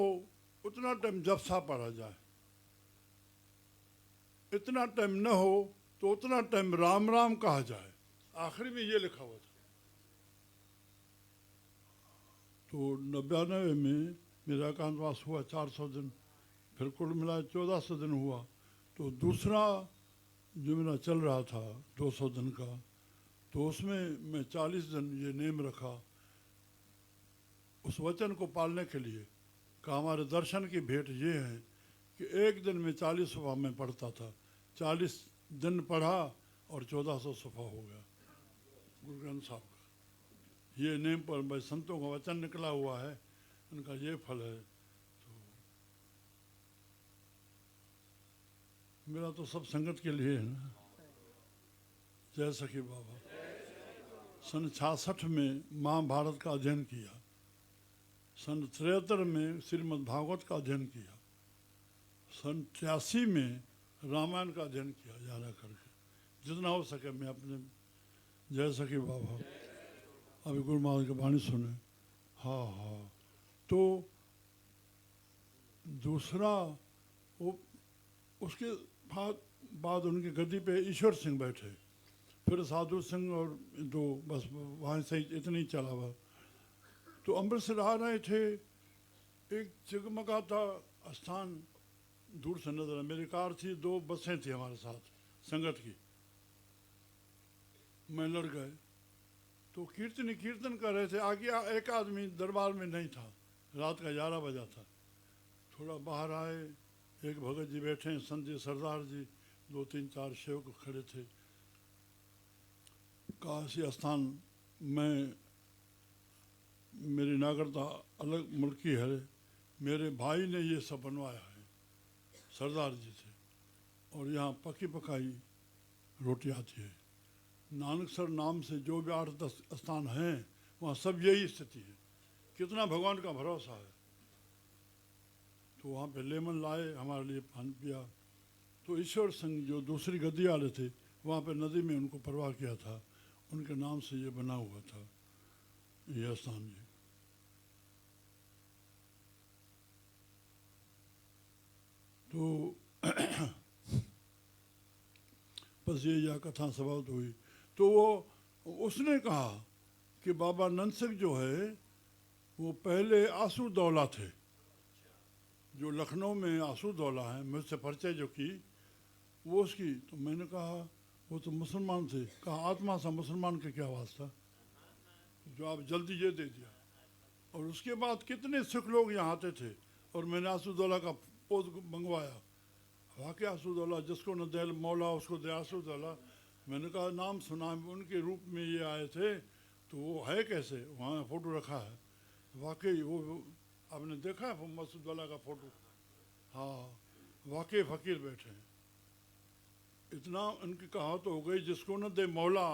उतना टाइम जप साहब पढ़ा जाए, इतना टाइम न हो तो उतना टाइम राम राम कहा जाए। आखिरी में ये लिखा हुआ था। तो 99 में मेरा एकांतवास हुआ 400 दिन, फिर कुल मिला 1400 दिन हुआ। तो दूसरा जो मेरा चल रहा था 200 दिन का, तो उसमें मैं 40 दिन ये नेम रखा उस वचन को पालने के लिए। कि हमारे दर्शन की भेंट ये है कि एक दिन में 40 सफ़ा में पढ़ता था, 40 दिन पढ़ा और 1400 सफ़ा हो गया गुरु ग्रंथ साहब का। ये नेम पर भाई संतों का वचन निकला हुआ है, उनका ये फल है। तो मेरा तो सब संगत के लिए है ना। जय सखी बाबा। सन 66 में महाभारत का अध्ययन किया, सन 73 में श्रीमद् भागवत का अध्ययन किया, सन 83 में रामायण का अध्ययन किया ज़्यादा करके, जितना हो सके मैं अपने। जय सखी बाबा। अभी गुरु महाराज की वाणी सुने। हाँ हाँ। तो दूसरा वो उसके बाद उनकी गद्दी पे ईश्वर सिंह बैठे, फिर साधु सिंह और दो, बस वहाँ से इतनी चला हुआ। तो अमृतसर आ रहे थे, एक जगमगाता स्थान दूर से नजर आया। मेरी कार थी, 2 बसें थी हमारे साथ संगत की, मैं लड़ गए। तो कीर्तन कर रहे थे, आगे एक आदमी दरबार में नहीं था, रात का 11 बजा था। थोड़ा बाहर आए, एक भगत जी बैठे हैं, संत जी, सरदार जी, 2-3-4 सेवक खड़े थे। काशी स्थान में मेरी नागरिकता अलग मुल्क की है, मेरे भाई ने ये सब बनवाया है, सरदार जी थे। और यहाँ पकी पकाई रोटी आती है। नानकसर नाम से जो भी 8-10 स्थान हैं, वहाँ सब यही स्थिति है। कितना भगवान का भरोसा है। तो वहाँ पे लेमन लाए हमारे लिए, पानी पिया। तो ईश्वर सिंह जो दूसरी गद्दी वाले थे, वहाँ पे नदी में उनको परवाह किया था, उनके नाम से ये बना हुआ था ये स्थान जी। तो बस ये या कथा समाप्त हुई। तो वो उसने कहा कि बाबा नंद सिंह जो है वो पहले आंसू दौला थे, जो लखनऊ में आंसू दौला है, मुझसे परिचय जो की वो उसकी। तो मैंने कहा वो तो मुसलमान थे। कहा आत्मा सा मुसलमान के क्या वास्ता, जो आप जल्दी ये दे दिया। और उसके बाद कितने सिख लोग यहाँ आते थे, और मैंने आंसू-दौला का पोज मंगवाया। वाकई आंसू-दौला, जिसको न दे मौला उसको दे आंसू-दौला। मैंने कहा नाम सुना, उनके रूप में ये आए थे, तो वो है कैसे, वहाँ फ़ोटो रखा है। वाकई वो आपने देखा है आंसू-दौला का फ़ोटो? हाँ, वाकई फ़कीर बैठे हैं। इतना उनकी कहावत हो गई, जिसको न दे मौला,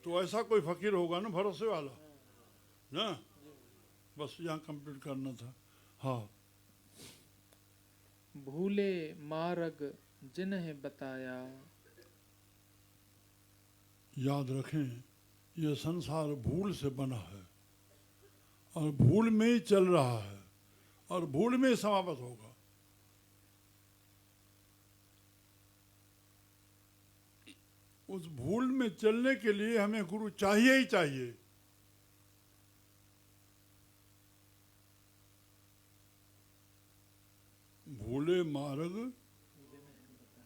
तो ऐसा कोई फ़कीर होगा ना भरोसे वाला ना। बस यहाँ कंप्लीट करना था। हाँ। भूले मार्ग जिन्हें बताया। याद रखें, ये संसार भूल से बना है, और भूल में ही चल रहा है, और भूल में ही समाप्त होगा। उस भूल में चलने के लिए हमें गुरु चाहिए ही चाहिए। भूले मार्ग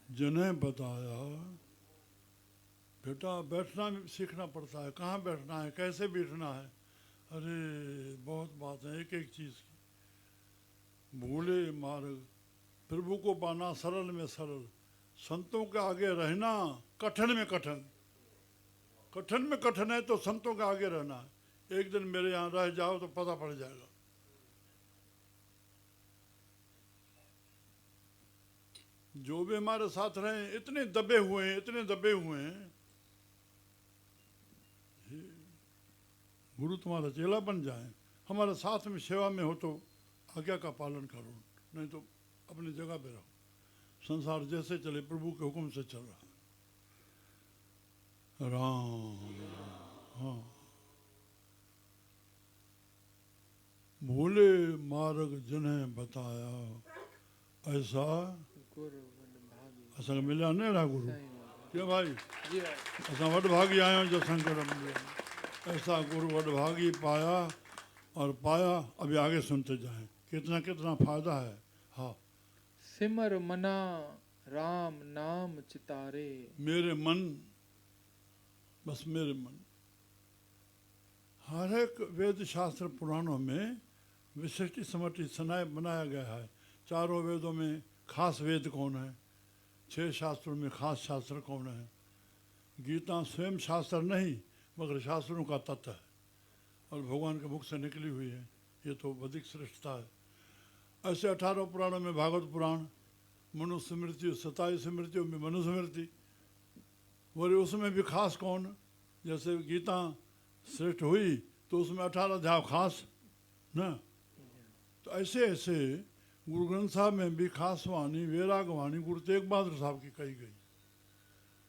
जिन्हें बताया। बेटा बैठना भी सीखना पड़ता है, कहाँ बैठना है, कैसे बैठना है, अरे बहुत बात है एक एक चीज़ की। भूले मार्ग, प्रभु को पाना सरल में सरल, संतों के आगे रहना कठिन में कठिन। कठिन में कठिन है तो संतों के आगे रहना है। एक दिन मेरे यहाँ रह जाओ तो पता पड़ जाएगा। जो भी हमारे साथ रहे इतने दबे हुए हैं, इतने दबे हुए हैं। गुरु तुम्हारा चेला बन जाए, हमारे साथ में सेवा में हो तो आज्ञा का पालन करो, नहीं तो अपनी जगह पे रहो। संसार जैसे चले प्रभु के हुक्म से चल रहा है। राम हाँ। भूले मार्ग जिन्हें बताया, ऐसा असां मिलिया न अहिड़ा गुरु। क्यों भाई असां वडभागी आहियूं जो संकर ऐसा गुरु वडभागी पाया। और पाया अभी आगे सुनते जाएं कितना कितना फायदा है। हाँ। सिमर मना राम नाम चितारे। मेरे मन, बस मेरे मन। हर एक वेद शास्त्र पुराणों में विशिष्ट समटि सनाय बनाया गया है। चारों वेदों में खास वेद कौन है, 6 शास्त्रों में खास शास्त्र कौन है। गीता स्वयं शास्त्र नहीं मगर शास्त्रों का तत्व है और भगवान के मुख से निकली हुई है। ये तो अधिक श्रेष्ठता है। ऐसे 18 पुराणों में भागवत पुराण, मनुष्य स्मृति, 27 स्मृतियों में मनुष्य स्मृति, और उसमें भी खास कौन। जैसे गीता श्रेष्ठ हुई तो उसमें 18 अध्याय खास न। तो ऐसे ऐसे गुरु ग्रंथ साहब में भी खास वाणी, वैराग वाणी गुरु तेग बहादुर साहब की कही गई।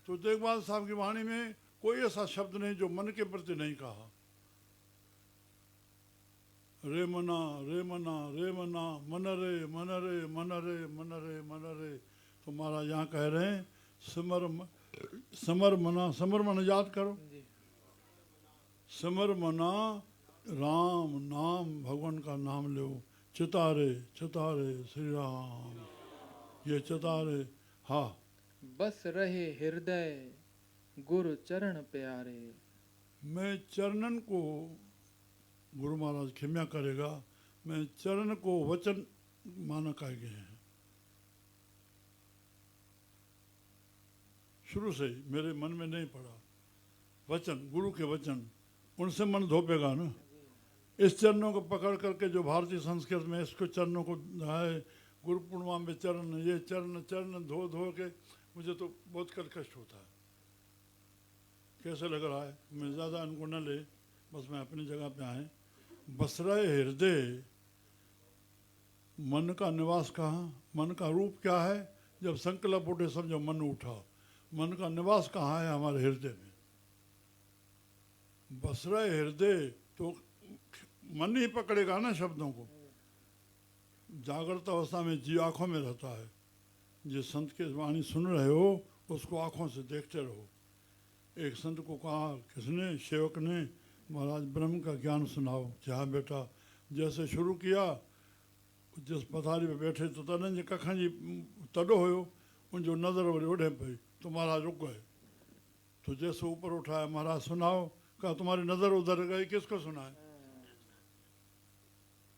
तो तेग बहादुर साहब की वाणी में कोई ऐसा शब्द नहीं जो मन के प्रति नहीं कहा। रे मना रे मना रे मना, मन रे मन रे मन रे मन रे मन रे। तो महाराज यहाँ कह रहे हैं समर मना, समर मना याद करो। समर मना राम नाम, भगवान का नाम लो। चितारे चितारे श्री राम, ये चितारे। हाँ। बस रहे हृदय गुरु चरण प्यारे। मैं चरणन को, गुरु महाराज क्षमा करेगा, मैं चरण को वचन माना कह गए हैं। शुरू से ही मेरे मन में नहीं पड़ा। वचन, गुरु के वचन, उनसे मन धोपेगा ना। इस चरणों को पकड़ करके जो भारतीय संस्कृत में इसको चरणों को है, गुरु पूर्णिमा में चरण, ये चरण चरण धो धो के मुझे तो बहुत कष्ट होता है। कैसे लग रहा है, मैं ज़्यादा इनको न ले, बस मैं अपनी जगह पे आए। बसराए हृदय, मन का निवास कहाँ, मन का रूप क्या है। जब संकल्प उठे समझो मन उठा। मन का निवास कहाँ है, हमारे हृदय में। बसराए हृदय तो मन ही पकड़ेगा ना शब्दों को। जागृत अवस्था में जी आंखों में रहता है। जिस संत के वाणी सुन रहे हो उसको आंखों से देखते रहो। एक संत को कहा किसने, सेवक ने, महाराज ब्रह्म का ज्ञान सुनाओ। जहाँ बेटा, जैसे शुरू किया, जिस पथारी पे बैठे तो तन जी कखन जी तॾो हुयो, उन जो नज़र वरी ओढ़े पई तो महाराज रुक गए। तो जैसे ऊपर उठाया, महाराज सुनाओ। कहा तुम्हारी नज़र उधर गई, किसको सुनाए।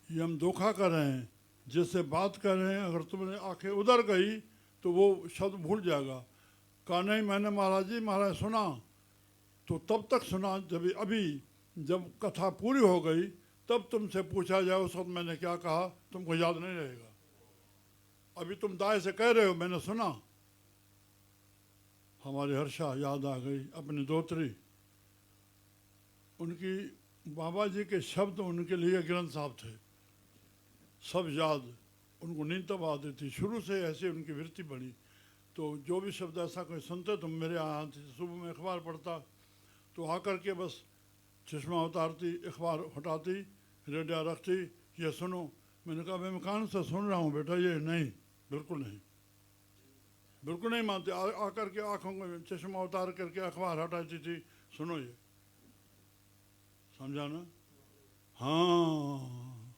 ये हम धोखा कर रहे हैं। जिससे बात कर रहे हैं अगर तुमने आंखें उधर गई तो वो शब्द भूल जाएगा। कहा नहीं मैंने महाराज जी, महाराज सुना तो तब तक सुना जब अभी जब कथा पूरी हो गई तब तुमसे पूछा जाए उस वक्त मैंने क्या कहा, तुमको याद नहीं रहेगा। अभी तुम दाएं से कह रहे हो मैंने सुना। हमारी हर्षा याद आ गई अपनी दोतरी। उनकी बाबा जी के शब्द उनके लिए ग्रंथ साहब थे, सब याद। उनको नींद तब आती थी, शुरू से ऐसे उनकी वृत्ति बनी। तो जो भी शब्द ऐसा कोई सुनते तो मेरे यहाँ सुबह में अखबार पढ़ता तो आकर के बस चश्मा उतारती, अखबार हटाती, रेडियो रखती, ये सुनो। मैंने कहा मैं कान से सुन रहा हूँ बेटा, ये नहीं, बिल्कुल नहीं, बिल्कुल नहीं मानते। आकर के आँखों में चश्मा उतार करके अखबार हटाती थी, सुनो ये, समझा ना। हाँ,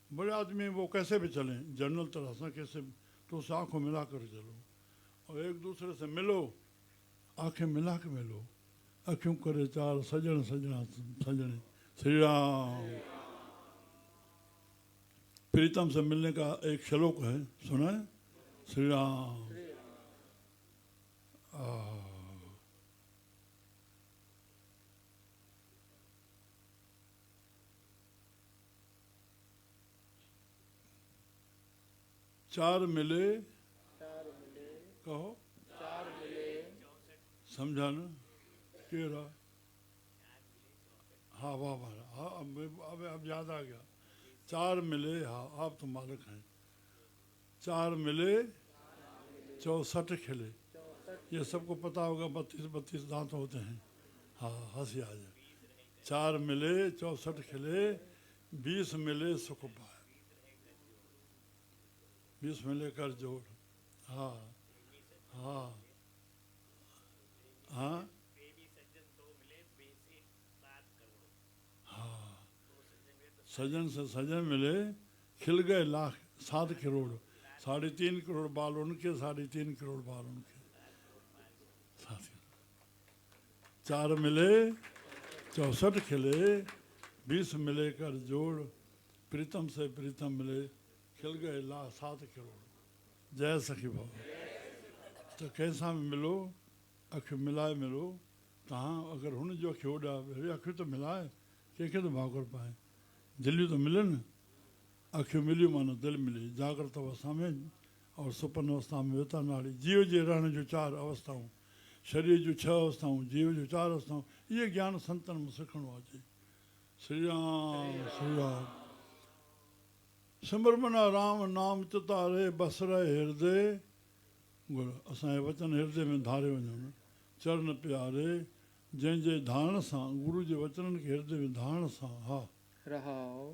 बड़े आदमी वो कैसे भी चलें, जनरल तरह से कैसे, तो उस आँखों मिला कर चलो। और एक दूसरे से मिलो, आंखें मिला के मिलो। अखियों करे चार सजन सजना सजने, श्री राम। प्रीतम से मिलने का एक श्लोक है, सुना है? श्री राम। चार मिले, कहो समझा ना? केरा, हाँ वाह वाह, हाँ अब याद आ गया। चार मिले, हाँ आप तो मालिक हैं। चार मिले 64 खिले, ये सबको पता होगा। 32 दांत होते हैं। हाँ हंसी आ जाए। चार मिले 64 खिले, 20 मिले सुख पाए, 20 मिले कर जोड़। हाँ हाँ हाँ हाँ, सजन से सजन मिले, खिल गए लाख 7 करोड़। 3.5 करोड़ बाल उनके, 3.5 करोड़ बाल उनके। चार मिले 64 खिले, 20 मिले कर जोड़, प्रीतम से प्रीतम मिले, खिल गए लाख 7 करोड़। जय सखी भाव। तो कैसा में मिलो, अख मिलाए मिलो, तहाँ अगर हुन जो अखि होड़ा अखि तो मिलाए, कंहिंखे तो भाव कर पाए। दिलियूं तो मिलन, अखियूं मिलियूं माना दिलि मिली। जागृत अवस्था में और सुपन अवस्था में वेता नाड़ी। जीव जे रहण जो 4 अवस्थाऊं, शरीर जूं 6 अवस्थाऊं, जीव जूं 4 अवस्थाऊं। इहे ज्ञान संतन में सिखणो आहे। श्री राम श्री राम। सिमर मना राम नाम चितारे, बस रहे हृदय गुण। असांजे वचन हृदय में धारे वञनि, चरण प्यारे, जंहिंजे धारण सां, गुरु जे वचननि खे हृदय में धारण सां। हा रहाओ।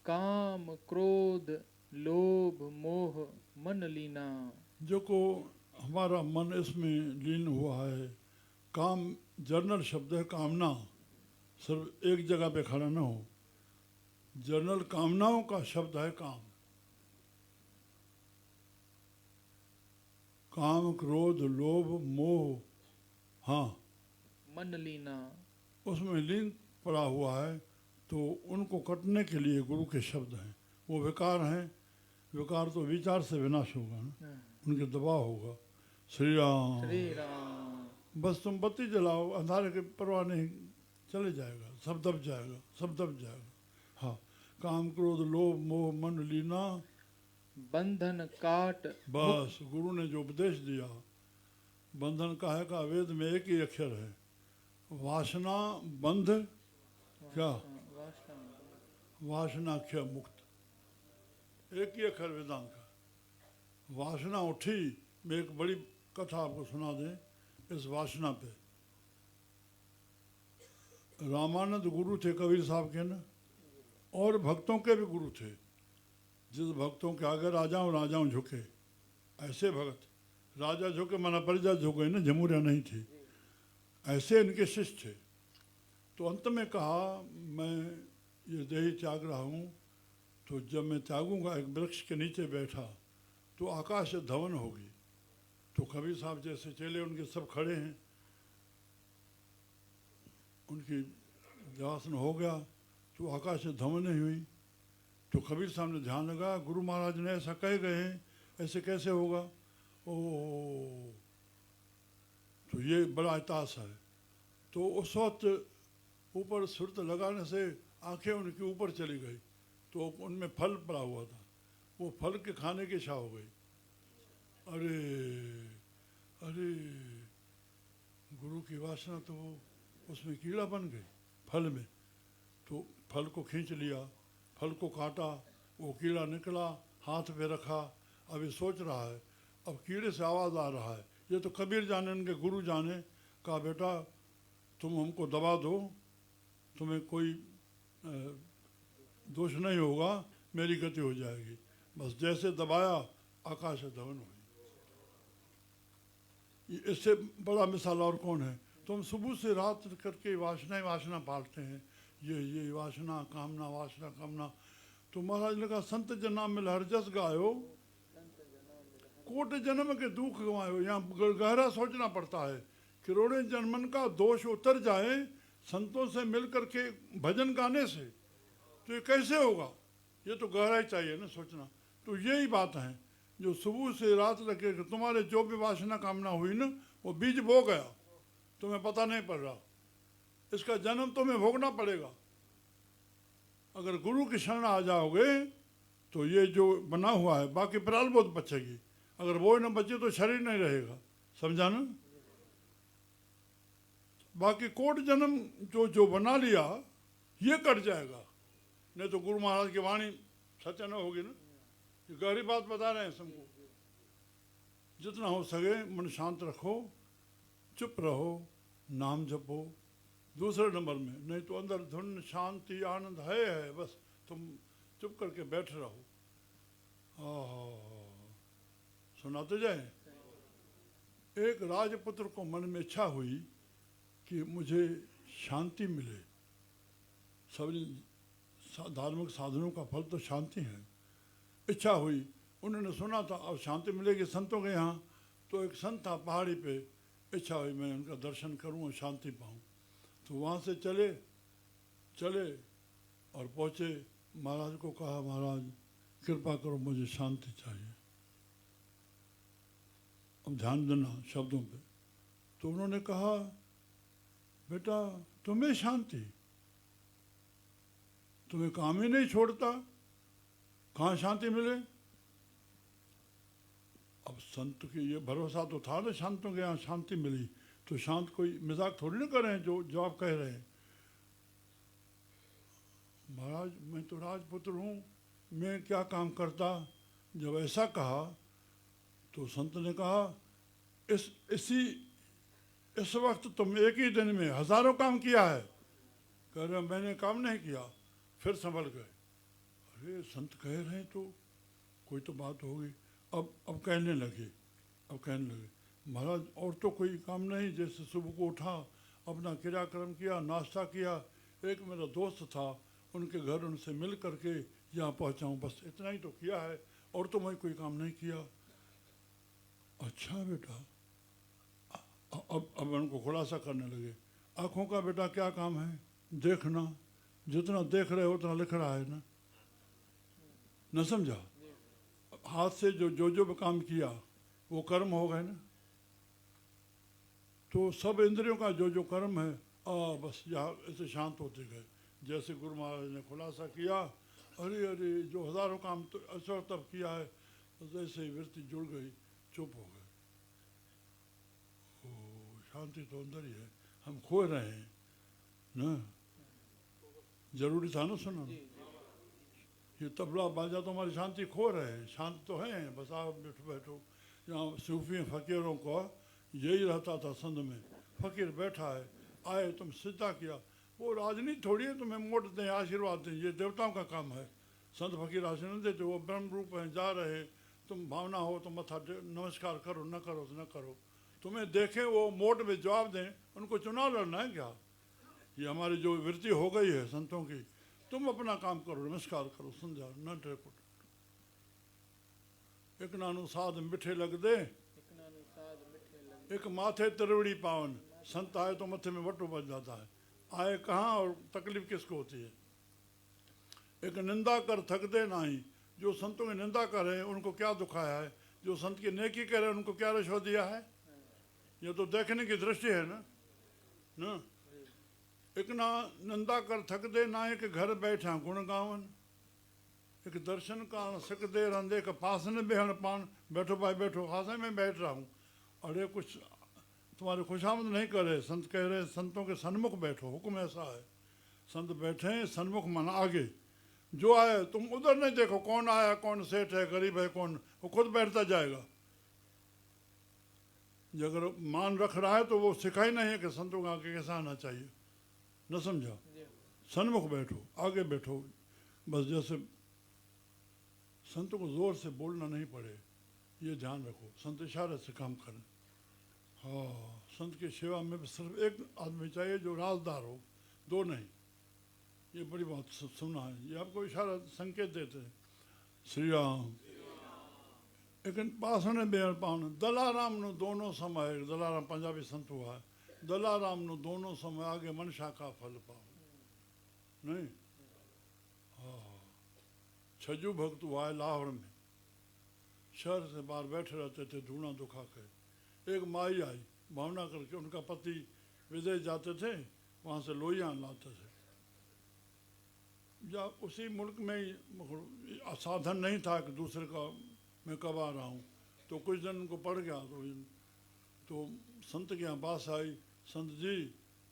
काम क्रोध लोभ मोह मन लीना। जो हमारा मन इसमें लीन हुआ है। काम जर्नल शब्द है, कामना सिर्फ एक जगह पे खड़ा न हो। जर्नल कामनाओं का शब्द है काम। काम क्रोध लोभ मोह, हाँ मन लीना, उसमें लीन पड़ा हुआ है। तो उनको कटने के लिए गुरु के शब्द हैं। वो विकार हैं। विकार तो विचार से विनाश होगा ना, उनके दबाव होगा। श्री राम श्री राम। बस तुम बत्ती जलाओ, अंधारे के परवाह नहीं, चले जाएगा, सब दब जाएगा, सब दब जाएगा। हाँ, काम क्रोध लोभ मोह मन लीना, बंधन काट। बस गुरु ने जो उपदेश दिया, बंधन का है का वेद में एक ही अक्षर है, वासना बंध, क्या वासना क्या मुक्त, एक ही अक्षर वेदांत का। वासना उठी। मैं एक बड़ी कथा आपको सुना दें इस वासना पे। रामानंद गुरु थे कबीर साहब के ना, और भक्तों के भी गुरु थे। जिस भक्तों के आगे राजाओं झुके, ऐसे भगत। राजा झुके माना प्रजा झुके ना, जमहूरिया नहीं थी, ऐसे इनके शिष्य थे। तो अंत में कहा, मैं ये देही त्याग रहा हूँ, तो जब मैं त्यागूंगा एक वृक्ष के नीचे बैठा तो आकाश से धवन होगी। तो कबीर साहब जैसे चेले उनके सब खड़े हैं, उनकी जवासन हो गया तो आकाश से धवन नहीं हुई। तो कबीर साहब ने ध्यान लगा, गुरु महाराज ने ऐसा कह गए हैं, ऐसे कैसे होगा। ओ तो ये बड़ा इतिहास है। तो उस वक्त ऊपर सुरत लगाने से आंखें उनकी ऊपर चली गई, तो उनमें फल पड़ा हुआ था, वो फल के खाने की इच्छा हो गई। अरे अरे गुरु की वासना तो उसमें कीड़ा बन गई फल में। तो फल को खींच लिया, फल को काटा, वो कीड़ा निकला, हाथ पे रखा। अभी सोच रहा है, अब कीड़े से आवाज़ आ रहा है। ये तो कबीर जाने, उनके गुरु जाने। कहा बेटा तुम हमको दबा दो, तुम्हें कोई दोष नहीं होगा, मेरी गति हो जाएगी। बस जैसे दबाया, आकाश से धवन हुई। इससे बड़ा मिसाल और कौन है। तुम सुबह से रात करके वासना पालते हैं, ये वासना कामना वासना कामना। तो महाराज ने कहा, संत जना मिल हर जस गायो, कोट जन्म के दुख गंवायो, यहाँ गहरा सोचना पड़ता है। करोड़ों जन्मन का दोष उतर जाए संतों से मिल करके भजन गाने से, तो ये कैसे होगा? ये तो गहराई चाहिए ना सोचना। तो यही बात है जो सुबह से रात लगे कि तुम्हारे जो भी वासना कामना हुई ना, वो बीज बो गया, तुम्हें पता नहीं पड़ रहा। इसका जन्म तुम्हें भोगना पड़ेगा। अगर गुरु की शरण आ जाओगे तो ये जो बना हुआ है बाकी प्रारब्ध बचेगी। अगर वो न बचे तो शरीर नहीं रहेगा, समझा ना? बाकी कोट जन्म जो जो बना लिया ये कट जाएगा, नहीं तो गुरु महाराज की वाणी सत्य न होगी ना। ये गहरी बात बता रहे हैं सबको। जितना हो सके मन शांत रखो, चुप रहो, नाम जपो। दूसरे नंबर में, नहीं तो अंदर धुन शांति आनंद है, बस तुम चुप करके बैठ रहो। सुनाते जाए। एक राजपुत्र को मन में इच्छा हुई कि मुझे शांति मिले। सभी धार्मिक साधनों का फल तो शांति है। इच्छा हुई, उन्होंने सुना था अब शांति मिलेगी संतों के यहाँ, तो एक संत था पहाड़ी पे, इच्छा हुई मैं उनका दर्शन करूँ और शांति पाऊँ। तो वहाँ से चले और पहुँचे। महाराज को कहा, महाराज कृपा करो मुझे शांति चाहिए। अब ध्यान देना शब्दों पे। तो उन्होंने कहा, बेटा तुम्हें शांति, तुम्हें काम ही नहीं छोड़ता, कहाँ शांति मिले? अब संत की ये भरोसा तो था ना, शांतों के यहाँ शांति मिली, तो शांत कोई मजाक थोड़ी ना कर रहे हैं जो आप कह रहे हैं। महाराज मैं तो राजपुत्र हूँ, मैं क्या काम करता? जब ऐसा कहा तो संत ने कहा, इस वक्त तुम एक ही दिन में हजारों काम किया है। कह रहे मैंने काम नहीं किया। फिर संभल गए। अरे संत कह रहे हैं तो कोई तो बात होगी। अब कहने लगे महाराज और तो कोई काम नहीं, जैसे सुबह को उठा, अपना क्रियाक्रम किया, नाश्ता किया, एक मेरा दोस्त था उनके घर उनसे मिल करके यहाँ पहुँचा हूँ, बस इतना ही तो किया है, और तो मैं कोई काम नहीं किया। अच्छा बेटा, अब उनको खुलासा करने लगे। आँखों का बेटा क्या काम है? देखना, जितना देख रहे हो उतना लिख रहा है ना, न समझा? हाथ से जो भी काम किया वो कर्म हो गए ना। तो सब इंद्रियों का जो कर्म है, बस यहाँ ऐसे शांत होते गए। जैसे गुरु महाराज ने खुलासा किया, अरे जो हजारों काम तो अच्छा तब किया है, तो जैसे ही वृत्ति जुड़ गई, चुप हो गए। शांति तो अंदर ही है, हम खो रहे हैं ना। जरूरी था ना सुना। ये तबला बाजा तो हमारी शांति खो रहे हैं। शांत तो है, बस आप बैठो। यहाँ सूफी फकीरों को यही रहता था संध में। फकीर बैठा है, आए तुम सिद्धा किया, वो राजनीति थोड़ी है तुम्हें मोट दें आशीर्वाद दें, ये देवताओं का काम है। संत फकीर आशीर्वाद देते, वो ब्रह्म रूप हैं, जा रहे, तुम भावना हो तो मथा नमस्कार करो, न करो तो न करो। तुम्हें देखें वो मोट में जवाब दें, उनको चुनाव लड़ना है क्या? ये हमारी जो वृत्ति हो गई है संतों की, तुम अपना काम करो, नमस्कार करो, समझा न ट्रेपुट। एक नानु साध मिठे लग दे, एक माथे तिरवड़ी पावन। संत आए तो मथे में वटू बच जाता है। आए कहाँ और तकलीफ किसको होती है? एक निंदा कर थक दे नहीं। जो संतों की निंदा कर रहे हैं उनको क्या दुखाया है? जो संत की नेकी कर रहे हैं उनको क्या रिश्वत दिया है? ये तो देखने की दृष्टि है ना। एक ना निंदा कर थक दे ना, एक घर बैठा गुण गावन। एक दर्शन का सक दे रंदे का पास ने बेहन पान। बैठो भाई बैठो, खासे में बैठ रहा हूँ। अरे कुछ तुम्हारे खुशामद नहीं कर रहे। संत कह रहे संतों के सन्मुख बैठो, हुक्म ऐसा है। संत बैठे सन्मुख मन आगे, जो आए तुम उधर नहीं देखो कौन आया, कौन सेठ है, गरीब है कौन, वो खुद बैठता जाएगा। अगर मान रख रहा है तो वो सिखाई नहीं है कि संतों का आगे कैसा आना चाहिए, न समझा? सन्मुख बैठो, आगे बैठो, बस जैसे संतों को जोर से बोलना नहीं पड़े, ये ध्यान रखो। संत इशारे से काम करें। हाँ, संत की सेवा में सिर्फ एक आदमी चाहिए जो राजदार हो, दो नहीं। ये बड़ी बात सुना है, ये आपको इशारा संकेत देते हैं। श्री राम। लेकिन पासने बेहण पाण दलाराम नो दोनों समय, दलाराम पंजाबी संत हुआ है, दलाराम नो दोनों समय आगे मनशा का फल पाओ नहीं। हाँ, छजू भक्त हुआ है लाहौर में, शहर से बाहर बैठे रहते थे धूना दुखा के। एक माई आई भावना करके, उनका पति विदेश जाते थे, वहाँ से लोहियाँ लाते थे। या उसी मुल्क में ही साधन नहीं था कि दूसरे का मैं कब आ रहा हूँ, तो कुछ दिन उनको पड़ गया। तो संत के यहाँ बात आई, संत जी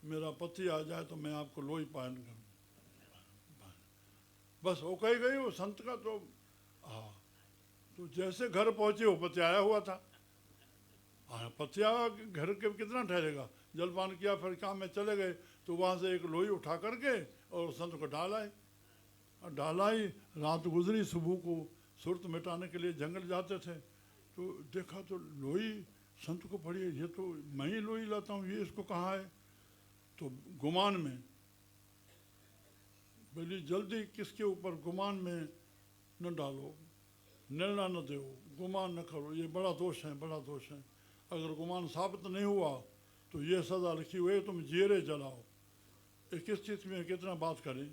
मेरा पति आ जाए तो मैं आपको लोही पायन करूँ। बस वो कही गई वो संत का। तो हाँ, तो जैसे घर पहुँचे वो पति आया हुआ था। हाँ, पति आया, घर के कितना ठहरेगा, जलपान किया, फिर काम में चले गए। तो वहाँ से एक लोही उठा करके और संत को डालाई। रात गुजरी, सुबह को सुरत मिटाने के लिए जंगल जाते थे, तो देखा तो लोही संत को पड़ी, ये तो मैं ही लोही लाता हूँ, ये इसको कहाँ है। तो गुमान में बोली जल्दी किसके ऊपर गुमान में न डालो, निर्णय न दो, गुमान न करो, ये बड़ा दोष है, बड़ा दोष है। अगर गुमान साबित नहीं हुआ तो ये सजा लिखी हुई है, तुम जेरे जलाओ। 21 चीज में कितना बात करें।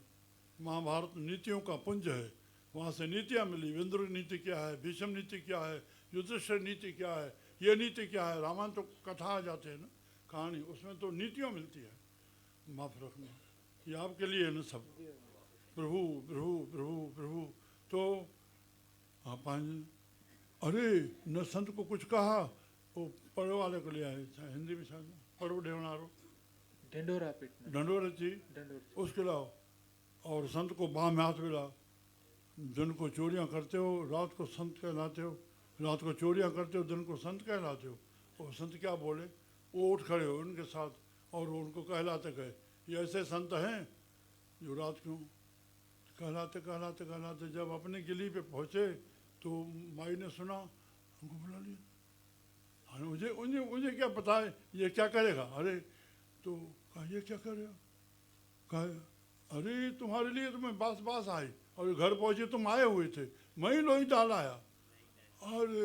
महाभारत नीतियों का पुंज है, वहाँ से नीतियाँ मिली। विंद्र नीति क्या है, भीष्म नीति क्या है, युधिष्ठिर नीति क्या है, ये नीति क्या है। रामायण तो कथा आ जाते हैं ना, कहानी, उसमें तो नीतियों मिलती है। माफ रखना, ये आपके लिए है ना सब। प्रभु प्रभु प्रभु प्रभु। तो आप अरे न संत को कुछ कहा, वो पढ़ो वाले को ले आए, हिंदी में शायद पढ़ो ढेवनारो ढिंडोरा पीटना, ढंडोरा जी उसके लाओ, और संत को बाह में हाथ मिला। दिन को चोरियां करते हो, रात को संत कहलाते हो, रात को चोरियां करते हो, दिन को संत कहलाते हो। और संत क्या बोले, वो उठ खड़े हो उनके साथ और उनको कहलाते गए। ये ऐसे संत हैं जो रात को कहलाते कहलाते कहलाते जब अपने गिली पे पहुँचे तो माई ने सुना, उनको बुला लिया। मुझे मुझे मुझे क्या पता है ये क्या करेगा। अरे तो कहा ये क्या करेगा, कहा अरे तुम्हारे लिए तो मैं बास बास आई, और घर पहुंचे तुम आए हुए थे, मैं ही लोही डाल आया। अरे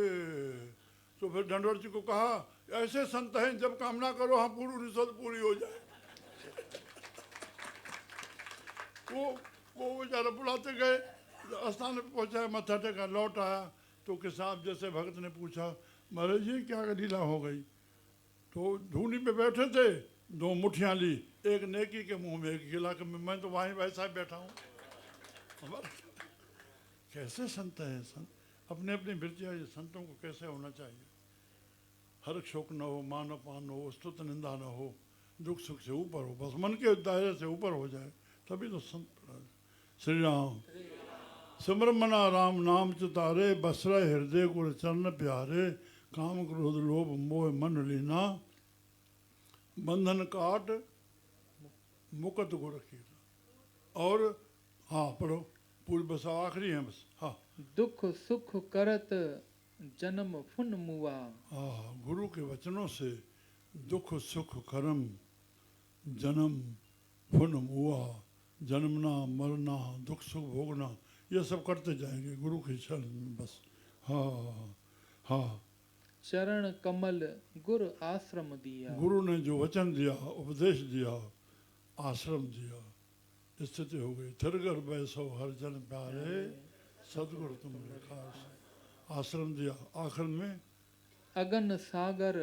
तो फिर ढंडोर जी को कहा ऐसे संत हैं जब कामना करो हाँ पूरी रिजल्ट पूरी हो जाए। वो बेचारा बुलाते गए, स्थान पे पहुंचा, मत्था टेका, लौट आया। तो के साहब जैसे भक्त ने पूछा महाराज जी क्या लीला हो गई। तो धूनी पे बैठे थे, 2 मुठियाँ ली, एक नेकी के मुंह में, एक गिला के में, मैं तो वहीं वैसा ही बैठा हूँ। कैसे संत है संत, अपने अपनी वृत्तियाँ, संतों को कैसे होना चाहिए। हर शोक न हो, मान अपान हो, स्तुत निंदा न हो, दुख सुख से ऊपर हो, बस मन के दायरे से ऊपर हो जाए, तभी तो संत। श्री राम सिमर मना राम नाम चितारे, बसरा हृदय गुर चरण प्यारे, काम क्रोध लोभ मोह मन लीना, बंधन काट मुकत गुर की। और हाँ पढ़ो पूरी, बस आखिरी है बस। हाँ, दुख सुख करत जन्म फुन मुआ। हाँ, गुरु के वचनों से दुख सुख कर्म जन्म फुन मुआ, जन्मना मरना दुख सुख भोगना ये सब करते जाएंगे गुरु के शरण में बस। हाँ हाँ, चरण कमल गुर आश्रम दिया। गुरु ने जो वचन दिया, उपदेश दिया, आश्रम दिया, स्थिति हो गई। थिरगर बैसो हर जन प्यारे, सदगुरु तुम खास। आश्रम दिया, आखिर में अगन सागर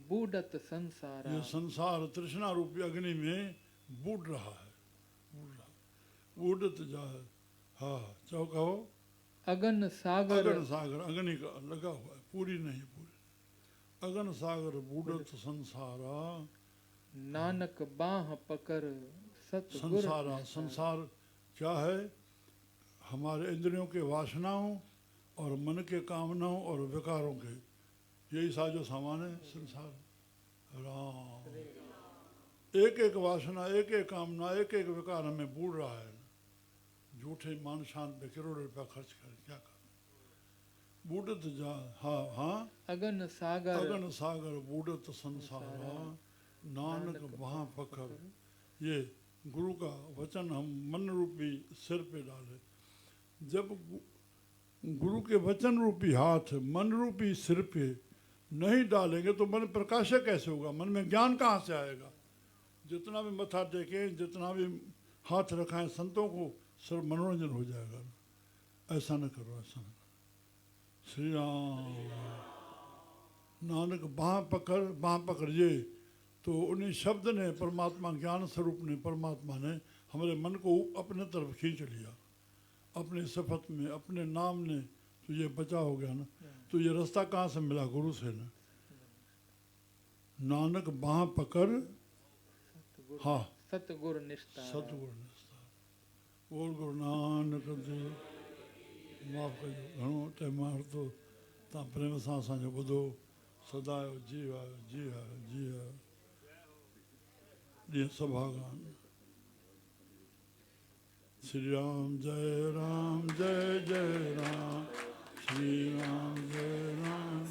बूढ़त संसारा। ये संसार तृष्णा रूपी अग्नि में बूढ़ रहा है, बूढ़त जाए। हाँ चाहो कहो, अगन सागर। अगन सागर अग्नि का लगा हुआ है, पूरी नहीं पूरी। अगन सागर बूढ़त संसारा, नानक बाह पकर सतगुर। संसारा, संसार क्या है, हमारे इंद्रियों के वासनाओं और मन के कामनाओं और विकारों के, यही साजो सामान है संसार। राम, एक एक वासना, एक एक कामना, एक एक विकार हमें बूढ़ रहा है। झूठे मान शान पे करोड़ों रुपया खर्च कर क्या कर, बूढ़त जा। हाँ हाँ, अगन सागर। अगन सागर बूढ़त संसारा, नानक वहाँ पकड़। ये गुरु का वचन हम मन रूपी सिर पे डाले। जब गुरु के वचन रूपी हाथ मन रूपी सिर पे नहीं डालेंगे तो मन प्रकाशक कैसे होगा? मन में ज्ञान कहाँ से आएगा? जितना भी मत्था टेके, जितना भी हाथ रखाएं संतों को, सब मनोरंजन हो जाएगा। ऐसा न करो, ऐसा न करो। श्री राम। नानक बाह पकड़िए तो उन्हीं शब्द ने, परमात्मा ज्ञान स्वरूप ने, परमात्मा ने हमारे मन को अपने तरफ खींच लिया। अपने सिफत में, अपने नाम ने तो ये बचा हो गया ना। तो ये रास्ता कहाँ से मिला? गुरु से ना। नानक बाह पकड़, हाँ, सतगुरु निस्तार। सतगुरु निस्तार। बोल गुरु नानक देव। माफ़ कजो, घणो टाइम हार तो तव्हां प्रेम सां असांजो ॿुधो। सदा आयो, जी आयो, जी आयो, जी आयो। ॾींहं सभागान। श्री राम जय राम, जय जय राम। श्री राम जय राम,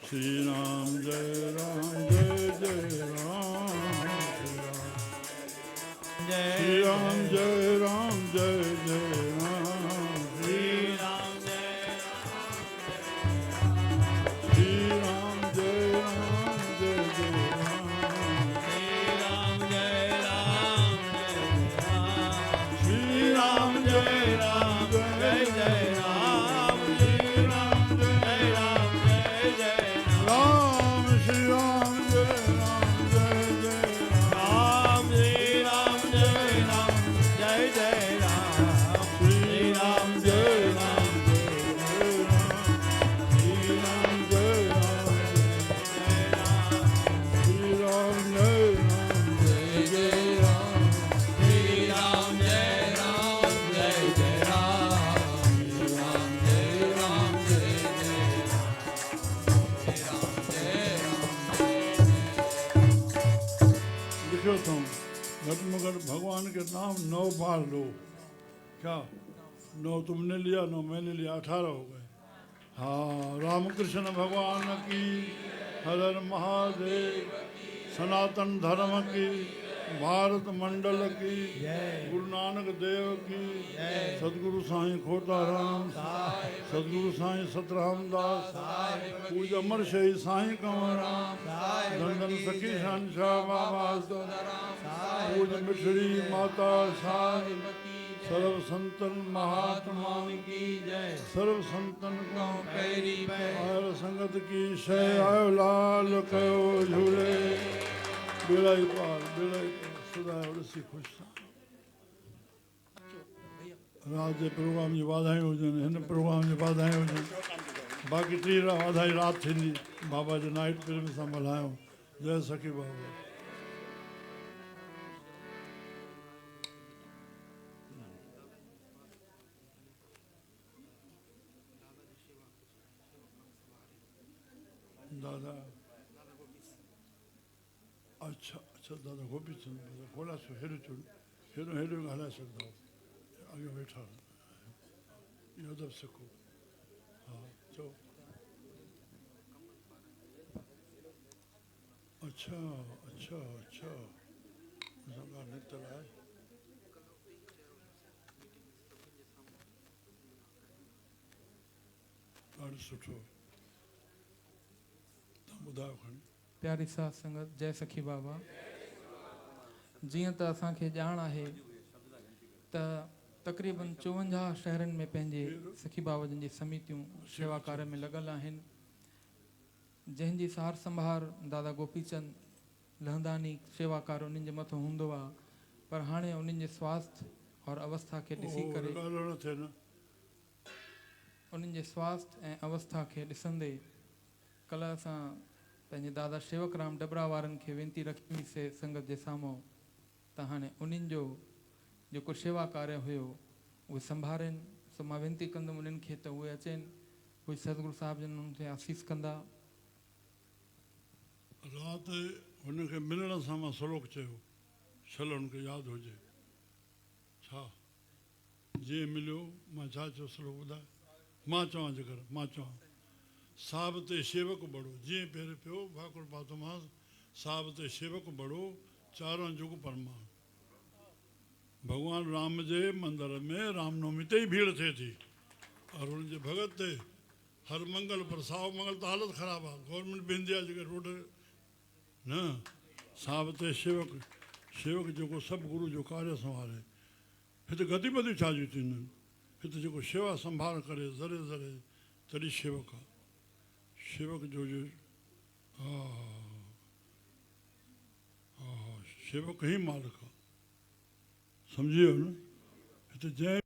श्री राम जय राम, जय जय राम। श्री राम जय राम, जय जय राम। श्री राम जय राम, श्री राम जय राम, जय जय राम। श्री राम जय राम, जय जय राम। श्री राम जय राम, जय जय राम। श्री राम जय राम, जय जय राम। श्री राम जय राम, जय जय राम। श्री राम जय राम, जय जय राम। श्री राम जय राम, जय जय राम। श्री राम जय राम, जय जय राम। श्री राम जय राम, जय जय राम। श्री राम जय राम, जय जय राम। श्री राम जय राम। लिखो तुम घट में घट भगवान के नाम 9 बार लो। क्या 9 तुमने लिया, 9 मैंने लिया, 18 हो गए। हाँ, रामकृष्ण भगवान की, हर हर महादेव। सनातन धर्म की, भारत मंडल की, गुरु नानक देव की, सदगुरु साईं खोताराम, सदगुरु साईं सतरामदास, पूज अमर शही साईं कंवराम, धन सखी शहंशाह बाबा, पूज मिठड़ी माता साई। सर्व संतन महात्मा की जय। सर्व संतन को पैरी पैर संगत की शय। आयो लाल कयो झूले। बेड़ाई पार, बेड़ाई पार। सदा उड़सी खुश था। रात जे प्रोग्राम जी वाधायूं हुजनि, हिन प्रोग्राम जी वाधायूं हुजनि। बाक़ी 3 वाधाई राति थींदी। बाबा जो नाइट प्रेम सां मल्हायूं। जय सखी बाबा। दादा अच्छा अच्छा, दादा गोपी चंद खोला सो हेॾो चुन, हेॾो हेॾो ॻाल्हाए सघंदा अॻियां वेठा इहो अदब सिखो। हा चओ। अच्छा अच्छा अच्छा, असां ॻाल्हि निकितल आहे। ॾाढो सुठो। तव्हां ॿुधायो खणी। प्यारी साध संगत, जय सखी बाबा। जीअं त असांखे ॼाण आहे त तक़रीबन 54 शहरनि में पंहिंजे सखी बाबा जन जी समितियूं शेवा कार्य में लॻल आहिनि, जंहिंजी सार संभार दादा गोपीचंद लहंदानी शेवा कार्य उन्हनि जे मथां हूंदो आहे। पर हाणे उन्हनि जे स्वास्थ्य और अवस्था खे ॾिसी करे, उन्हनि जे स्वास्थ्य ऐं अवस्था खे ॾिसंदे कल्ह असां पंहिंजे दादा शेवक राम डबरा वारनि खे वेनती रखी हुईसीं संगत जे साम्हूं त हाणे उन्हनि जो जेको शेवा कार्य हुयो उहे संभारनि। सो मां वेनती कंदुमि उन्हनि खे त उहे अचनि, कोई सतगुरु साहिब जन उन्हनि खे आसीस कंदा। राति हुनखे मिलण सां मां सलोक चयो, छल हुनखे यादि हुजे। छा जीअं मिलियो मां छा चयो सलोक ॿुधाए। मां चवां जेकर मां चवां, साहिब ते शेवक बड़ो, जीअं पहिरियों पियो भाकुर पातोमांसि, साहिब ते शेवक बड़ो, चारों जुग परमान। भगवान राम जे मंदिर में रामनवमी ते ही भीड़ थिए थी और उनजे भगत ते हर मंगल पर साव मंगल तो हालत ख़राब आहे गवर्नमेंट वेंदी आहे जेके रोड न साहब ते शेवक शेवक जेको सभु गुरु जो कार्य संभाले हिते गतिविधियूं छा जूं थींदियूं आहिनि हिते जेको शेवा संभाल करे ज़रे ज़रे तॾहिं शेवक आहे शेवक जो हा हा शेवक ई मालिक आहे सम्झी वियो न हिते जंहिं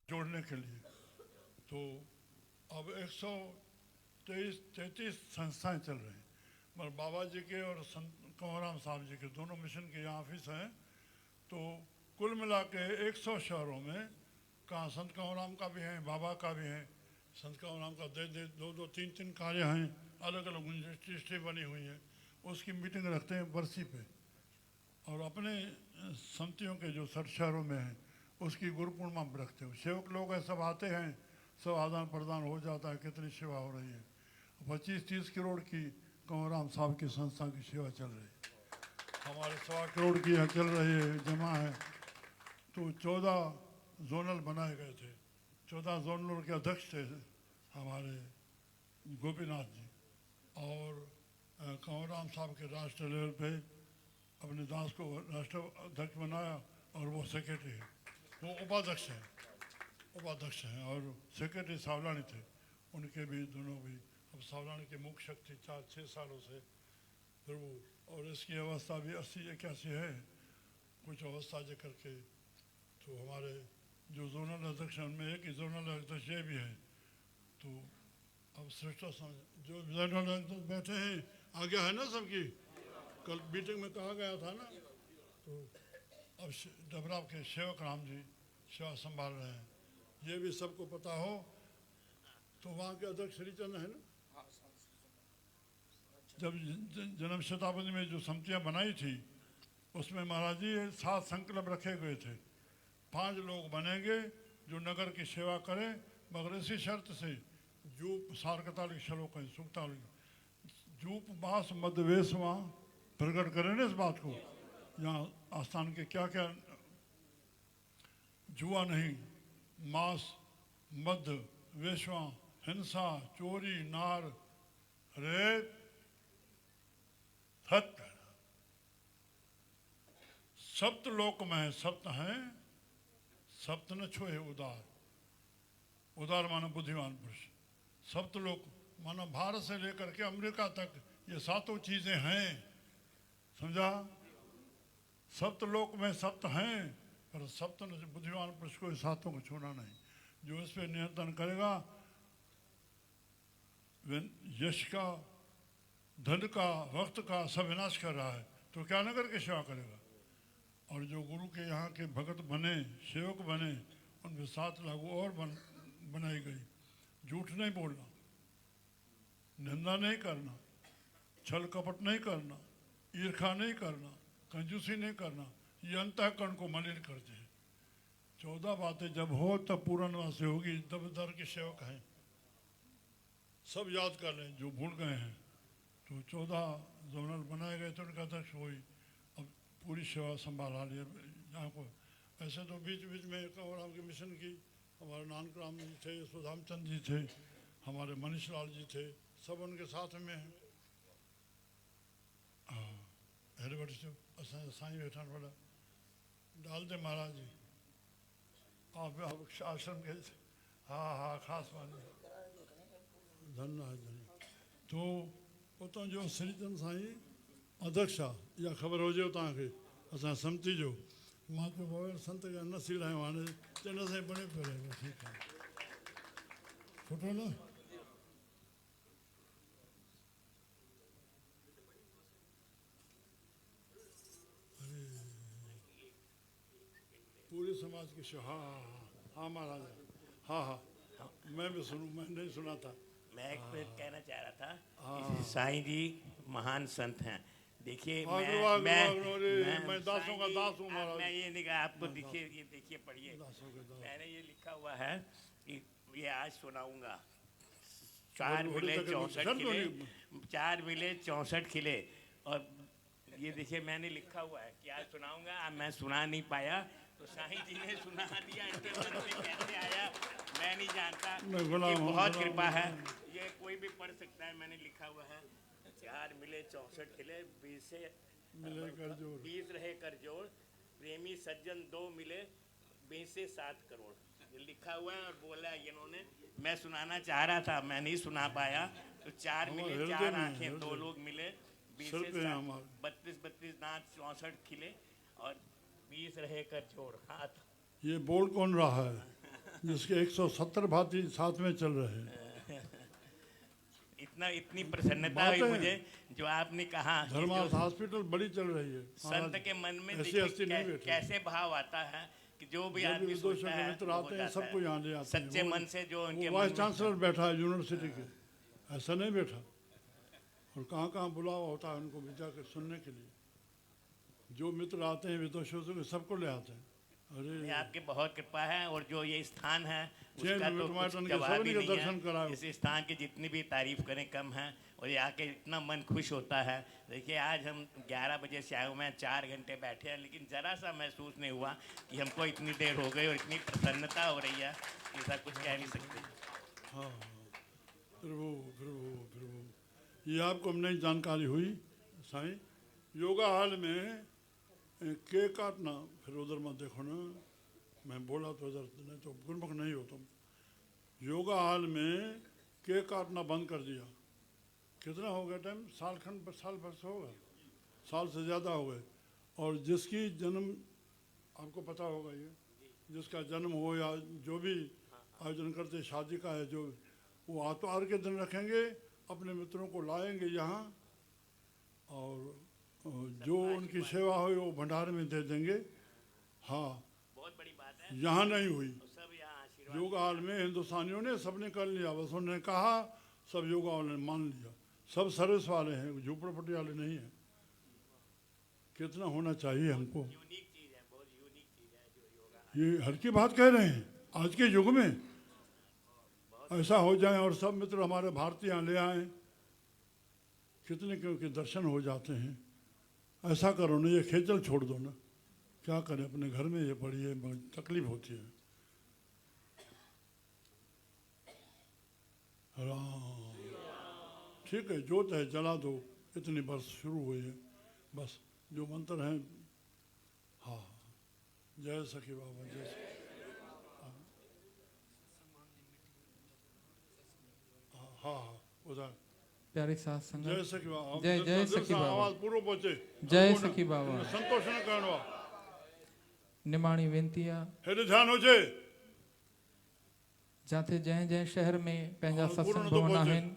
जोड़ने के लिए तो अब 133 संस्थाएं चल रही हैं मगर बाबा जी के और संत कंवरराम साहब जी के दोनों मिशन के यहाँ ऑफिस हैं तो कुल मिला के 100 शहरों में कहाँ संत कंवरराम का भी है बाबा का भी है संत कंवरराम का दो तीन कार्य हैं अलग अलग यूनिवर्सिटी बनी हुई है उसकी मीटिंग रखते हैं बरसी पे और अपने संतियों के जो 60 शहरों में हैं उसकी गुरु पूर्णिमा में रखते हो सेवक लोग हैं सब आते हैं सब आदान प्रदान हो जाता है कितनी सेवा हो रही है 25-30 करोड़ की कंवरराम साहब की संस्था की सेवा चल रही है हमारे 1.25 करोड़ की यहाँ चल रही है जमा है तो 14 जोनल बनाए गए थे 14 जोनल के अध्यक्ष थे हमारे गोपीनाथ जी और कंवरराम साहब के राष्ट्रीय लेवल पे अपने दास को राष्ट्र अध्यक्ष बनाया और वो सेक्रेटरी है वो उपाध्यक्ष हैं और सेक्रेटरी सावलानी थे उनके भी दोनों भी अब सावलानी की मुख्य शक्ति 4-6 सालों से प्रभु और इसकी अवस्था भी 80-81 है कुछ अवस्था जे करके तो हमारे जो जोनल अध्यक्ष हैं उनमें एक ही जोनल अध्यक्ष ये भी है तो अब श्रेष्ठ जो जोनल अध्यक्ष बैठे हैं आज्ञा है ना सबकी कल मीटिंग में कहा गया था ना तो अब डबरा के सेवक राम जी सेवा संभाल रहे हैं ये भी सबको पता हो तो वहाँ के अध्यक्ष श्रीचंद है ना जब जन्म शताब्दी में जो समितियाँ बनाई थी उसमें महाराज जी 7 संकल्प रखे गए थे 5 लोग बनेंगे जो नगर की सेवा करें मगर इसी शर्त से जूप सारकतालिक श्लोक है सुक्तालिक जूप मास मध्य वेशवा प्रकट करें ना इस बात को यहाँ आस्थान के क्या क्या जुआ नहीं मांस मध्य वेशवा हिंसा चोरी नार रेप हत्या सप्त लोक में सप्त हैं, सप्त न छुए उदार। उदार माना बुद्धिमान पुरुष। सप्त लोक माना भारत से लेकर के अमेरिका तक ये सातों चीजें हैं, समझा। सप्त लोक में सप्त हैं, पर सप्त न बुद्धिमान पुरुष को सातों को छूना नहीं। जो इस पे नियंत्रण करेगा, यश का, धन का, वक्त का सब विनाश कर रहा है, तो क्या न करके सेवा करेगा। और जो गुरु के यहाँ के भगत बने, सेवक बने, उनके साथ लागू और बनाई गई। झूठ नहीं बोलना, निंदा नहीं करना, छल कपट नहीं करना, ईर्खा नहीं करना, कंजूसी नहीं करना, ये अंतःकरण को मलिन करते हैं। 14 बातें जब हो तब पूर्णवासी होगी। दब दर के सेवक हैं, सब याद कर लें जो भूल गए हैं। तो 14 जोनल बनाए गए तो उनका अध्यक्ष हुई, अब पूरी सेवा संभाला लिया यहाँ को। ऐसे तो बीच बीच में कंवरराम की मिशन की, हमारे नानकराम जी थे, सुधामचंद जी थे, हमारे मनीष लाल जी थे, सब उनके साथ में हैं। हाँ, हेरे वटि से असां साईं वेठा वॾा डाल दे महाराज जी। आप आश्रम के, हाँ हाँ ख़ासि वाली धन्यवाद। तो उतां जो श्रीचंद साईं अध्यक्ष आहे, इहा ख़बर हुजे तव्हांखे, असां सम्ती जो। मां चयो बाबा संत खे न सीड़ायूं, हाणे चवंदा साईं बणे पियो रहे। ठीकु आहे, सुठो न। पूरे समाज की हाँ हाँ हाँ महाराज, हाँ हाँ मैं भी सुनूं, मैं नहीं सुना था। मैं एक मिनट कहना चाह रहा था कि साईं जी महान संत हैं। देखिए मैं दासों का दास हूँ महाराज। मैं ये नहीं कहा आपको, देखिए ये देखिए पढ़िए, मैंने ये लिखा हुआ है कि ये आज सुनाऊंगा। 4 मिले 64 खिले, 4 मिले 64 खिले। और ये देखिए मैंने लिखा हुआ है कि आज सुनाऊंगा, अब मैं सुना नहीं पाया तो साईं जी ने सुना दिया। इनके मन में कैसे आया मैं नहीं जानता, ये बहुत कृपा है। ये कोई भी पढ़ सकता है, मैंने लिखा हुआ है। 4 मिले 64 खिले, 20 रहे कर जोड़, प्रेमी सज्जन 2 मिले, 20 से 7 करोड़। ये लिखा हुआ है और बोला इन्होंने, मैं सुनाना चाह रहा था, मैं नहीं सुना पाया। तो 4 मिले 4 आंखें, 2 लोग मिले, 20 से 7, 32 दांत 64 खिले और 20 रहे कर जोड़ हाथ। ये बोल कौन रहा है जिसके 170 भांति साथ में चल रहे हैं। इतनी प्रसन्नता हुई मुझे जो आपने कहा। धर्मार्थ हॉस्पिटल बड़ी चल रही है। संत के मन में कैसे भाव आता है कि जो भी आदमी सोचता है आते हैं, सबको यहाँ ले आते हैं सच्चे मन से। जो उनके वाइस चांसलर बैठा है यूनिवर्सिटी के, ऐसा नहीं बैठा। और कहाँ कहाँ बुलावा होता है उनको भेजा कर सुनने के लिए। जो मित्र आते हैं विदोषों से सबको ले आते हैं। अरे आपके बहुत कृपा है। और जो ये स्थान है उसका तो कुछ जवाब ही नहीं है। इस स्थान की जितनी भी तारीफ करें कम है। और ये आके इतना मन खुश होता है। देखिए आज हम 11 बजे से आए हुए हैं, 4 घंटे बैठे हैं, लेकिन ज़रा सा महसूस नहीं हुआ कि हमको इतनी देर हो गई और इतनी प्रसन्नता हो रही है कि ऐसा कुछ कह नहीं सकते। हाँ प्रभु प्रभु प्रभु, ये आपको नई जानकारी हुई साईं। योगा हाल में केक काटना, फिर उधर मत देखो ना, मैं बोला तो उधर नहीं तो गुरमुख नहीं हो तुम। योगा हाल में केक काटना बंद कर दिया। कितना हो गया टाइम? साल भर से होगा, साल से ज़्यादा हो गए। और जिसकी जन्म आपको पता होगा, ये जिसका जन्म हो या जो भी आयोजन करते शादी का है, जो वो आतवार के दिन रखेंगे, अपने मित्रों को लाएंगे यहाँ और जो उनकी सेवा हुई वो भंडारे में दे देंगे। हाँ बहुत बड़ी बात है। यहाँ नहीं हुई। सब यहाँ आशीर्वाद योगा हाल में हिंदुस्तानियों ने सबने कर लिया, बस उन्होंने कहा, सब योगा वाले ने मान लिया। सब सर्विस वाले हैं, झोपड़पट्टी वाले नहीं हैं। कितना होना चाहिए हमको। यूनिक चीज़ है, बहुत यूनिक चीज़ है जो योगा। ये हर की बात कह रहे हैं। आज के युग में ऐसा हो जाए और सब मित्र हमारे भारतीय यहाँ ले आए, कितने क्योंकि दर्शन हो जाते हैं। ऐसा करो ना, ये खेचल छोड़ दो ना, क्या करें अपने घर में, ये बड़ी है तकलीफ होती है। राम ठीक है, जोत है जला दो, इतनी बरस शुरू हुई है। बस जो मंत्र हैं हाँ जय सखी बाबा जय सखी। हाँ हाँ उधर प्यारी साथ जय संगत सखी बाबा जय जय सखी बाबा आवाज पूरो पहुंचे जय सखी बाबा संतोष न करणो आहे निमाणी वेनती आहे हेॾे ध्यानु हुजे जाते जंहिं जंहिं शहर में पंहिंजा हाँ, पूरो सत्संग नथो भवन पहुचे। आहिनि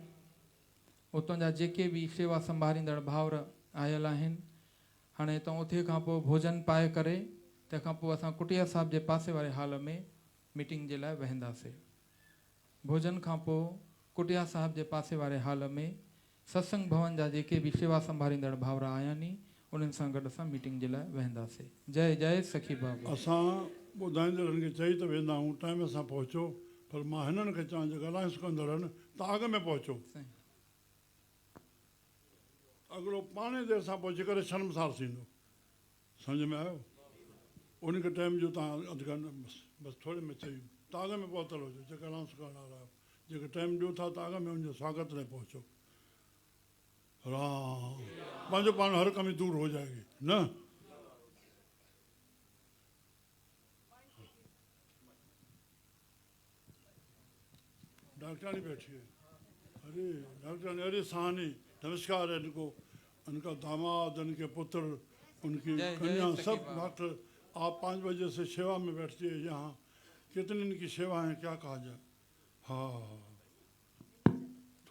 उतां जा जेके बि शेवा संभालींदड़ भाउर आयल आहिनि हाणे हितां उथे खां पोइ भोजन पाए करे तंहिंखां पोइ असां कुटिया साहिब जे पासे वारे हाल में मीटिंग जे लाइ वेहंदासीं भोजन खां पोइ कुटिया साहिब जे पासे वारे हाल में सत्संग भवन जा जेके बि शेवा संभालींदड़ भाउर आया नी उन्हनि सां गॾु असां मीटिंग जे लाइ वेहंदासीं जय जय सखी बाबा असां ॿुधाईंदड़नि खे चई त वेंदा आहियूं टाइम सां पहुचो पर मां हिननि खे चवां जो ॻाल्हाइसि कंदड़ आहिनि तव्हां अॻ में पहुचो साईं। अॻिलो पाणे देरि सां पहुची करे शर्मसार थींदो सम्झ में आयो उनखे टाइम जो तव्हां अधु घंटो बसि थोरे में चई तव्हां अॻ में पहुतल हुजो जेका अनाउंस करण वारा आहियो जेके टाइम ॾियो था तव्हां अॻ में उनजो स्वागत लाइ पहुचो राम पंहिंजो पाण हर कमी दूर हो जाएगी न डॉक्टरानी बैठी है अरे डॉक्टरानी अरे सहानी नमस्कार है इनको उनका दामाद उनके पुत्र उनकी जय जय कन्या सखी सब बाबा। डॉक्टर आप 5 बजे से सेवा में बैठती है यहाँ कितनी इनकी सेवा है क्या कहा जाए हाँ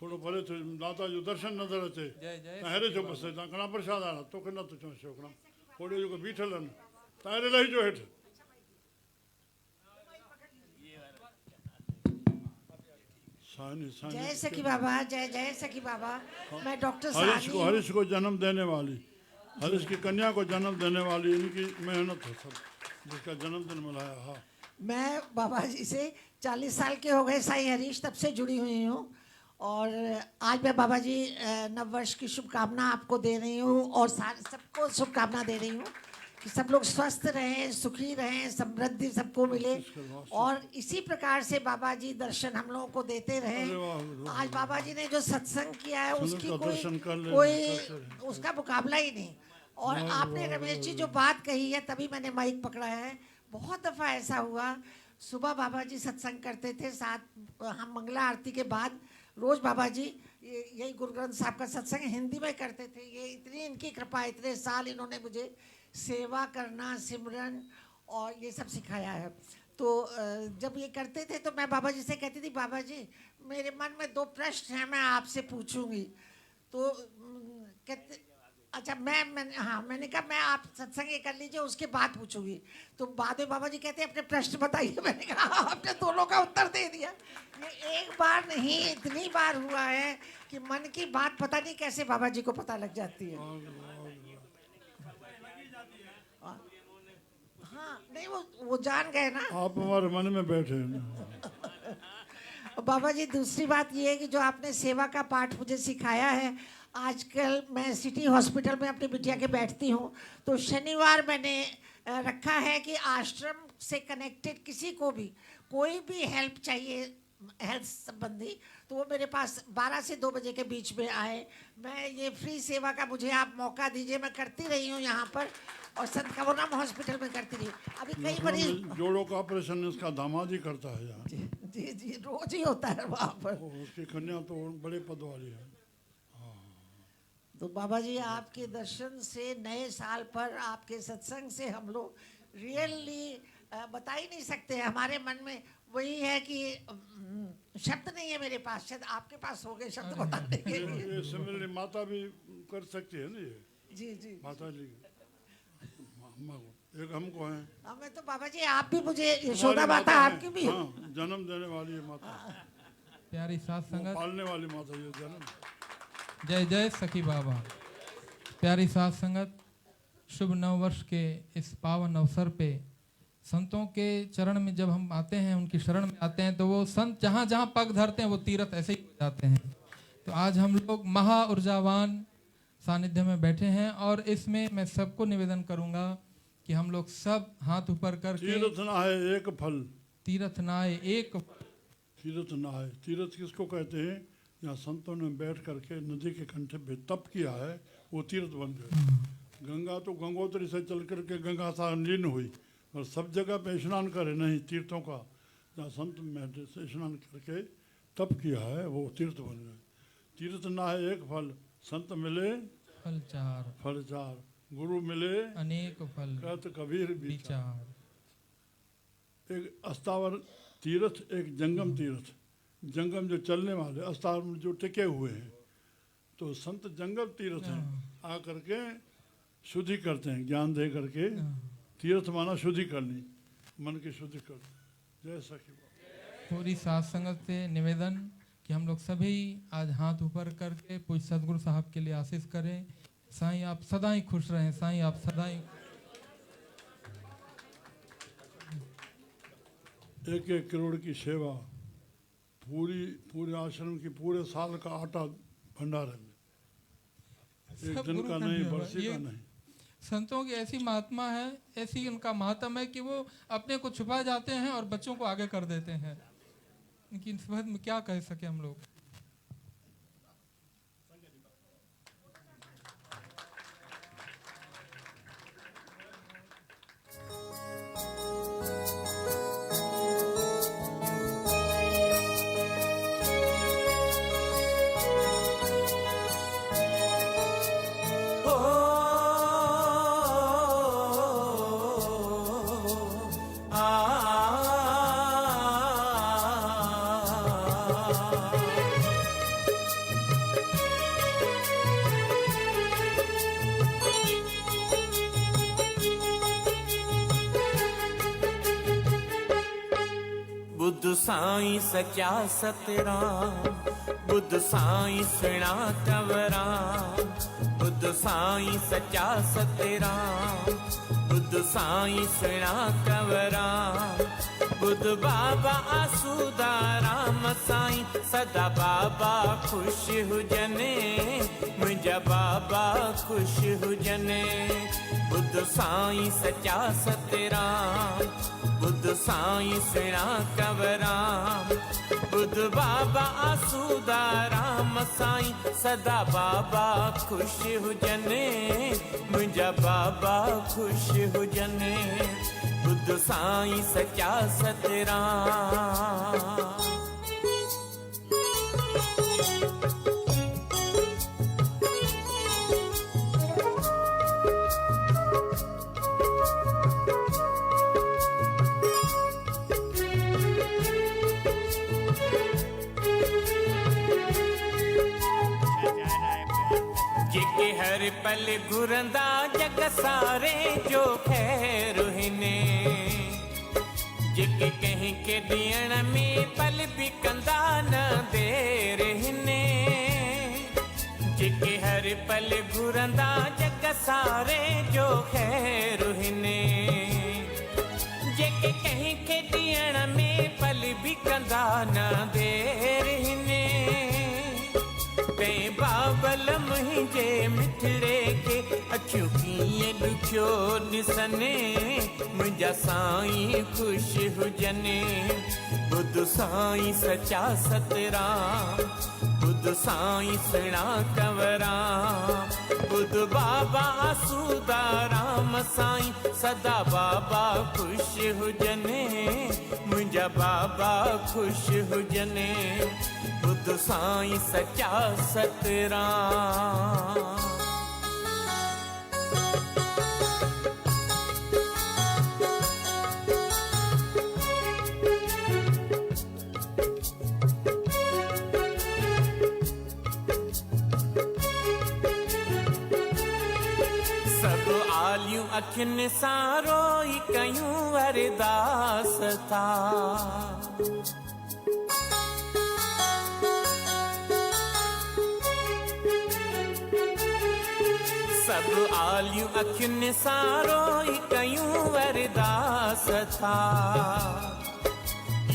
थोड़ो भले थे दाता जो दर्शन नजर अचे जय जय हेरे जो बस तव्हां घणा प्रसाद आया तोखे न थो चवां छोकिरा होॾे जेको बीठल आहिनि तव्हां हेॾे लही जो हेठि सानी सानी जय सखी बाबा जय जय सखी बाबा मैं डॉक्टर हरीश को जन्म देने वाली हरीश की कन्या को जन्म देने वाली इनकी मेहनत है सब जिसका जन्मदिन मनाया हाँ मैं बाबा जी से 40 साल के हो गए साईं हरीश तब से जुड़ी हुई हूँ और आज मैं बाबा जी नव वर्ष की शुभकामना आपको दे रही हूँ और सबको शुभकामना दे रही हूँ कि सब लोग स्वस्थ रहें सुखी रहें समृद्धि सबको मिले और इसी प्रकार से बाबा जी दर्शन हम लोगों को देते अरे रहें वाह, आज बाबा जी ने जो सत्संग किया है सुंदर उसकी का दर्शन कर लेना, कोई करते रहें। उसका मुकाबला ही नहीं और वाह, आपने वाह, रमेश जी वाह, जो बात कही है तभी मैंने माइक पकड़ा है बहुत दफ़ा ऐसा हुआ सुबह बाबा जी सत्संग करते थे साथ हम मंगला आरती के बाद रोज बाबा जी यही गुरु ग्रंथ साहब का सत्संग हिंदी में करते थे ये इतनी इनकी कृपा इतने साल इन्होंने मुझे सेवा करना सिमरन और ये सब सिखाया है तो जब ये करते थे तो मैं बाबा जी से कहती थी बाबा जी मेरे मन में 2 प्रश्न हैं मैं आपसे पूछूंगी तो कहते अच्छा मैंने कहा मैं आप सत्संग ये कर लीजिए उसके बाद पूछूंगी तो बाद में बाबा जी कहते हैं अपने प्रश्न बताइए मैंने कहा आपने दोनों का उत्तर दे दिया ये एक बार नहीं इतनी बार हुआ है कि मन की बात पता नहीं कैसे बाबा जी को पता लग जाती है हाँ नहीं वो जान गए ना आप हमारे मन में बैठे हैं ना। बाबा जी दूसरी बात ये है कि जो आपने सेवा का पाठ मुझे सिखाया है आजकल मैं सिटी हॉस्पिटल में अपनी बिटिया के बैठती हूँ तो शनिवार मैंने रखा है कि आश्रम से कनेक्टेड किसी को भी कोई भी हेल्प चाहिए हेल्थ संबंधी तो वो मेरे पास 12 से 2 बजे के बीच में आए मैं ये फ्री सेवा का मुझे आप मौका दीजिए मैं करती रही हूँ यहाँ पर और संत कवरराम हॉस्पिटल में करती रही अभी कई लखनऊ मरीज में जोड़ों का ऑपरेशन इसका दामाद ही करता है यहाँ जी जी रोज ही होता है वहाँ पर उसकी कन्या तो बड़े पद वाली है तो बाबा जी आपके दर्शन से नए साल पर आपके सत्संग से हम लोग रियली बता ही नहीं सकते हमारे मन में वही है कि शब्द नहीं है मेरे पास शायद आपके पास हो गए शब्द बताने के लिए ये सिमिलरली माता भी कर सकती है ना ये जी जी माता जी एक हमको है हमें तो बाबा जी आप भी मुझे यशोदा माता है। आपकी भी हाँ, जन्म देने वाली है माता प्यारी साथ संगत पालने वाली माता ये जन्म जय जय सखी बाबा प्यारी साथ संगत शुभ नव वर्ष के इस पावन अवसर पे संतों के चरण में जब हम आते हैं उनकी शरण में आते हैं तो वो संत जहाँ जहाँ पग धरते हैं वो तीर्थ ऐसे ही हो जाते हैं तो आज हम लोग महा ऊर्जावान सानिध्य में बैठे हैं और इसमें मैं सबको निवेदन करूंगा कि हम लोग सब हाथ ऊपर करके तीर्थ ना है एक फल तीर्थ नाय एक तीर्थ ना है तीर्थ किसको कहते हैं यहाँ संतों ने बैठ करके नदी के कंठे पे तप किया है वो तीर्थ बन गए गंगा तो गंगोत्री से चल करके गंगा सा लीन हुई, और सब जगह पे स्नान करे नहीं, तीर्थों का जहाँ संत में से स्नान करके तप किया है वो तीर्थ बन गए। तीर्थ ना है एक फल, संत मिले फल चार, गुरु मिले अनेक फल कहत कबीर विचार। विचार। एक अस्तावर तीर्थ, एक जंगम तीर्थ। जंगम जो चलने वाले, अस्तावर में जो टिके हुए हैं, तो संत जंगम तीर्थ हैं, आ करके शुद्धि करते हैं, ज्ञान दे करके। तीर्थ माना शुद्धि करनी, मन की शुद्धि करनी। जय सखी बाबा। पूरी साथ संगत से निवेदन कि हम लोग सभी आज हाथ ऊपर करके पूज्य सदगुरु साहब के लिए आशीष करें। साईं आप सदा ही खुश रहें, साईं आप सदा ही। 1-1 करोड़ की सेवा, पूरे आश्रम की पूरे साल का आटा भंडारे में, एक दिन का नहीं, बरसी का नहीं। संतों की ऐसी महात्मा है, ऐसी उनका महात्म है कि वो अपने को छुपा जाते हैं और बच्चों को आगे कर देते हैं। इनकी निस्बत में क्या कह सके हम लोग। बुद्ध साईं सच्चा सतराम, बुद्ध साईं सुना कंवराम। बुद्ध साईं सच्चा सतराम, बुद्ध साईं सुना कंवराम। बुद्ध बाबा आसूदाराम साईं, सदा बाबा खुश हुजने, मुंहिंजा बाबा खुश हुजने। बुद्ध साईं सच्चा सतराम, बुद्ध साईं सुना कंवराम। बुद्ध बाबा आसूदाराम साईं, सदा बाबा खुश हुजने, मुंहिंजा बाबा खुश हुजने। बुद्ध साईं सच्चा सतराम। जिके हर पल घुरंदा जग सारे जो खैर हिने। जिके कहीं के ॾियण में पल भी कंदा न देर हिने। जिके हर पल घुरंदा जग सारे जो खैर हिने। जिके कहीं के ॾियण में पल भी कंदा न देर हिने। ते बाबल मुंहिंजे मिठड़े के अखियूं कीअं ॾुखियो ॾिसने, मुंहिंजा साईं खुश हुजने। बुद्ध साईं सच्चा सतराम, बुद्ध साईं सुना कंवराम। बुद्ध बाबा आसूदाराम साईं, सदा बाबा खुश हुजने, मुंहिंजा बाबा खुश हुजने। बुद्ध साईं सच्चा सतराम। सब आलियूं अखियुनि सां रोई कयूं अरदास था। सब आलियूं अखियुनि सां रोई कयूं अरदास था।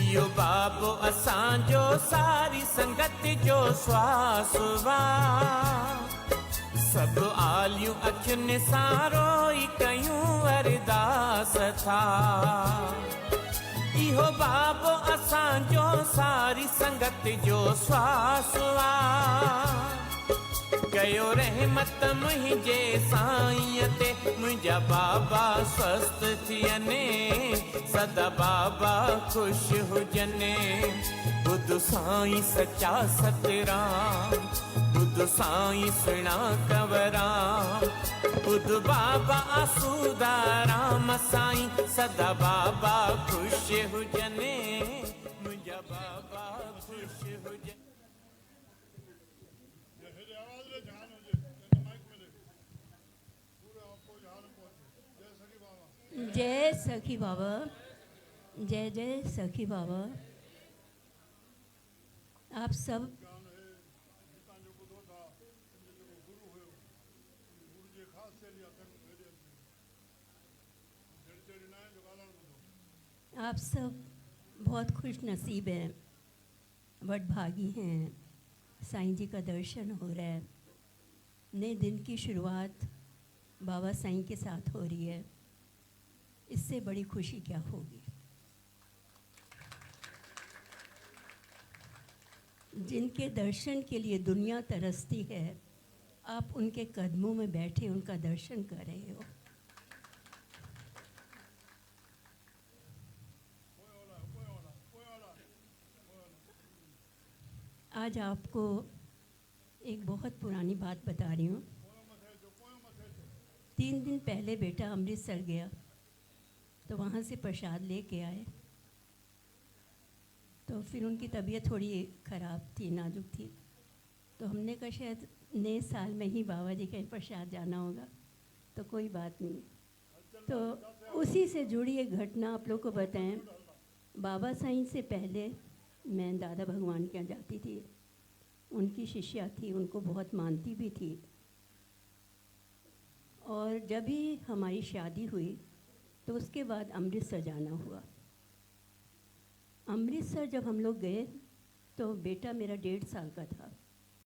इहो बाबो असांजो सारी संगत जो श्वास वा। सब आलियूं अखियुनि सां रोई कयूं अरदास था। इहो बाबो असांजो सारी संगत जो श्वास वा। कयो रहमत मुंहिंजे साईं ते मुंहिंजा बाबा स्वस्थ थियनि सदा बाबा ख़ुशि हुजनि ॿुध साईं सचा सतराम ॿुध साईं सुहिणा कंवराम ॿुध बाबा आसूदाराम साईं सदा बाबा ख़ुशि हुजनि मुंहिंजा बाबा ख़ुशि हुजनि। जय सखी बाबा, जय जय सखी बाबा। आप सब बहुत खुश नसीब हैं, वडभागी हैं। साईं जी का दर्शन हो रहा है, नए दिन की शुरुआत बाबा साईं के साथ हो रही है, इससे बड़ी खुशी क्या होगी। जिनके दर्शन के लिए दुनिया तरसती है, आप उनके कदमों में बैठे उनका दर्शन कर रहे हो। आज आपको एक बहुत पुरानी बात बता रही हूँ। 3 दिन पहले बेटा अमृतसर गया, तो वहाँ से प्रसाद लेके आए, तो फिर उनकी तबीयत थोड़ी ख़राब थी, नाजुक थी, तो हमने कहा शायद नए साल में ही बाबा जी के प्रसाद जाना होगा, तो कोई बात नहीं। तो उसी से जुड़ी एक घटना आप लोग को बताएं। बाबा साईं से पहले मैं दादा भगवान के यहाँ जाती थी, उनकी शिष्या थी, उनको बहुत मानती भी थी। और जब भी हमारी शादी हुई तो उसके बाद अमृतसर जाना हुआ। अमृतसर जब हम लोग गए तो बेटा मेरा 1.5 साल का था।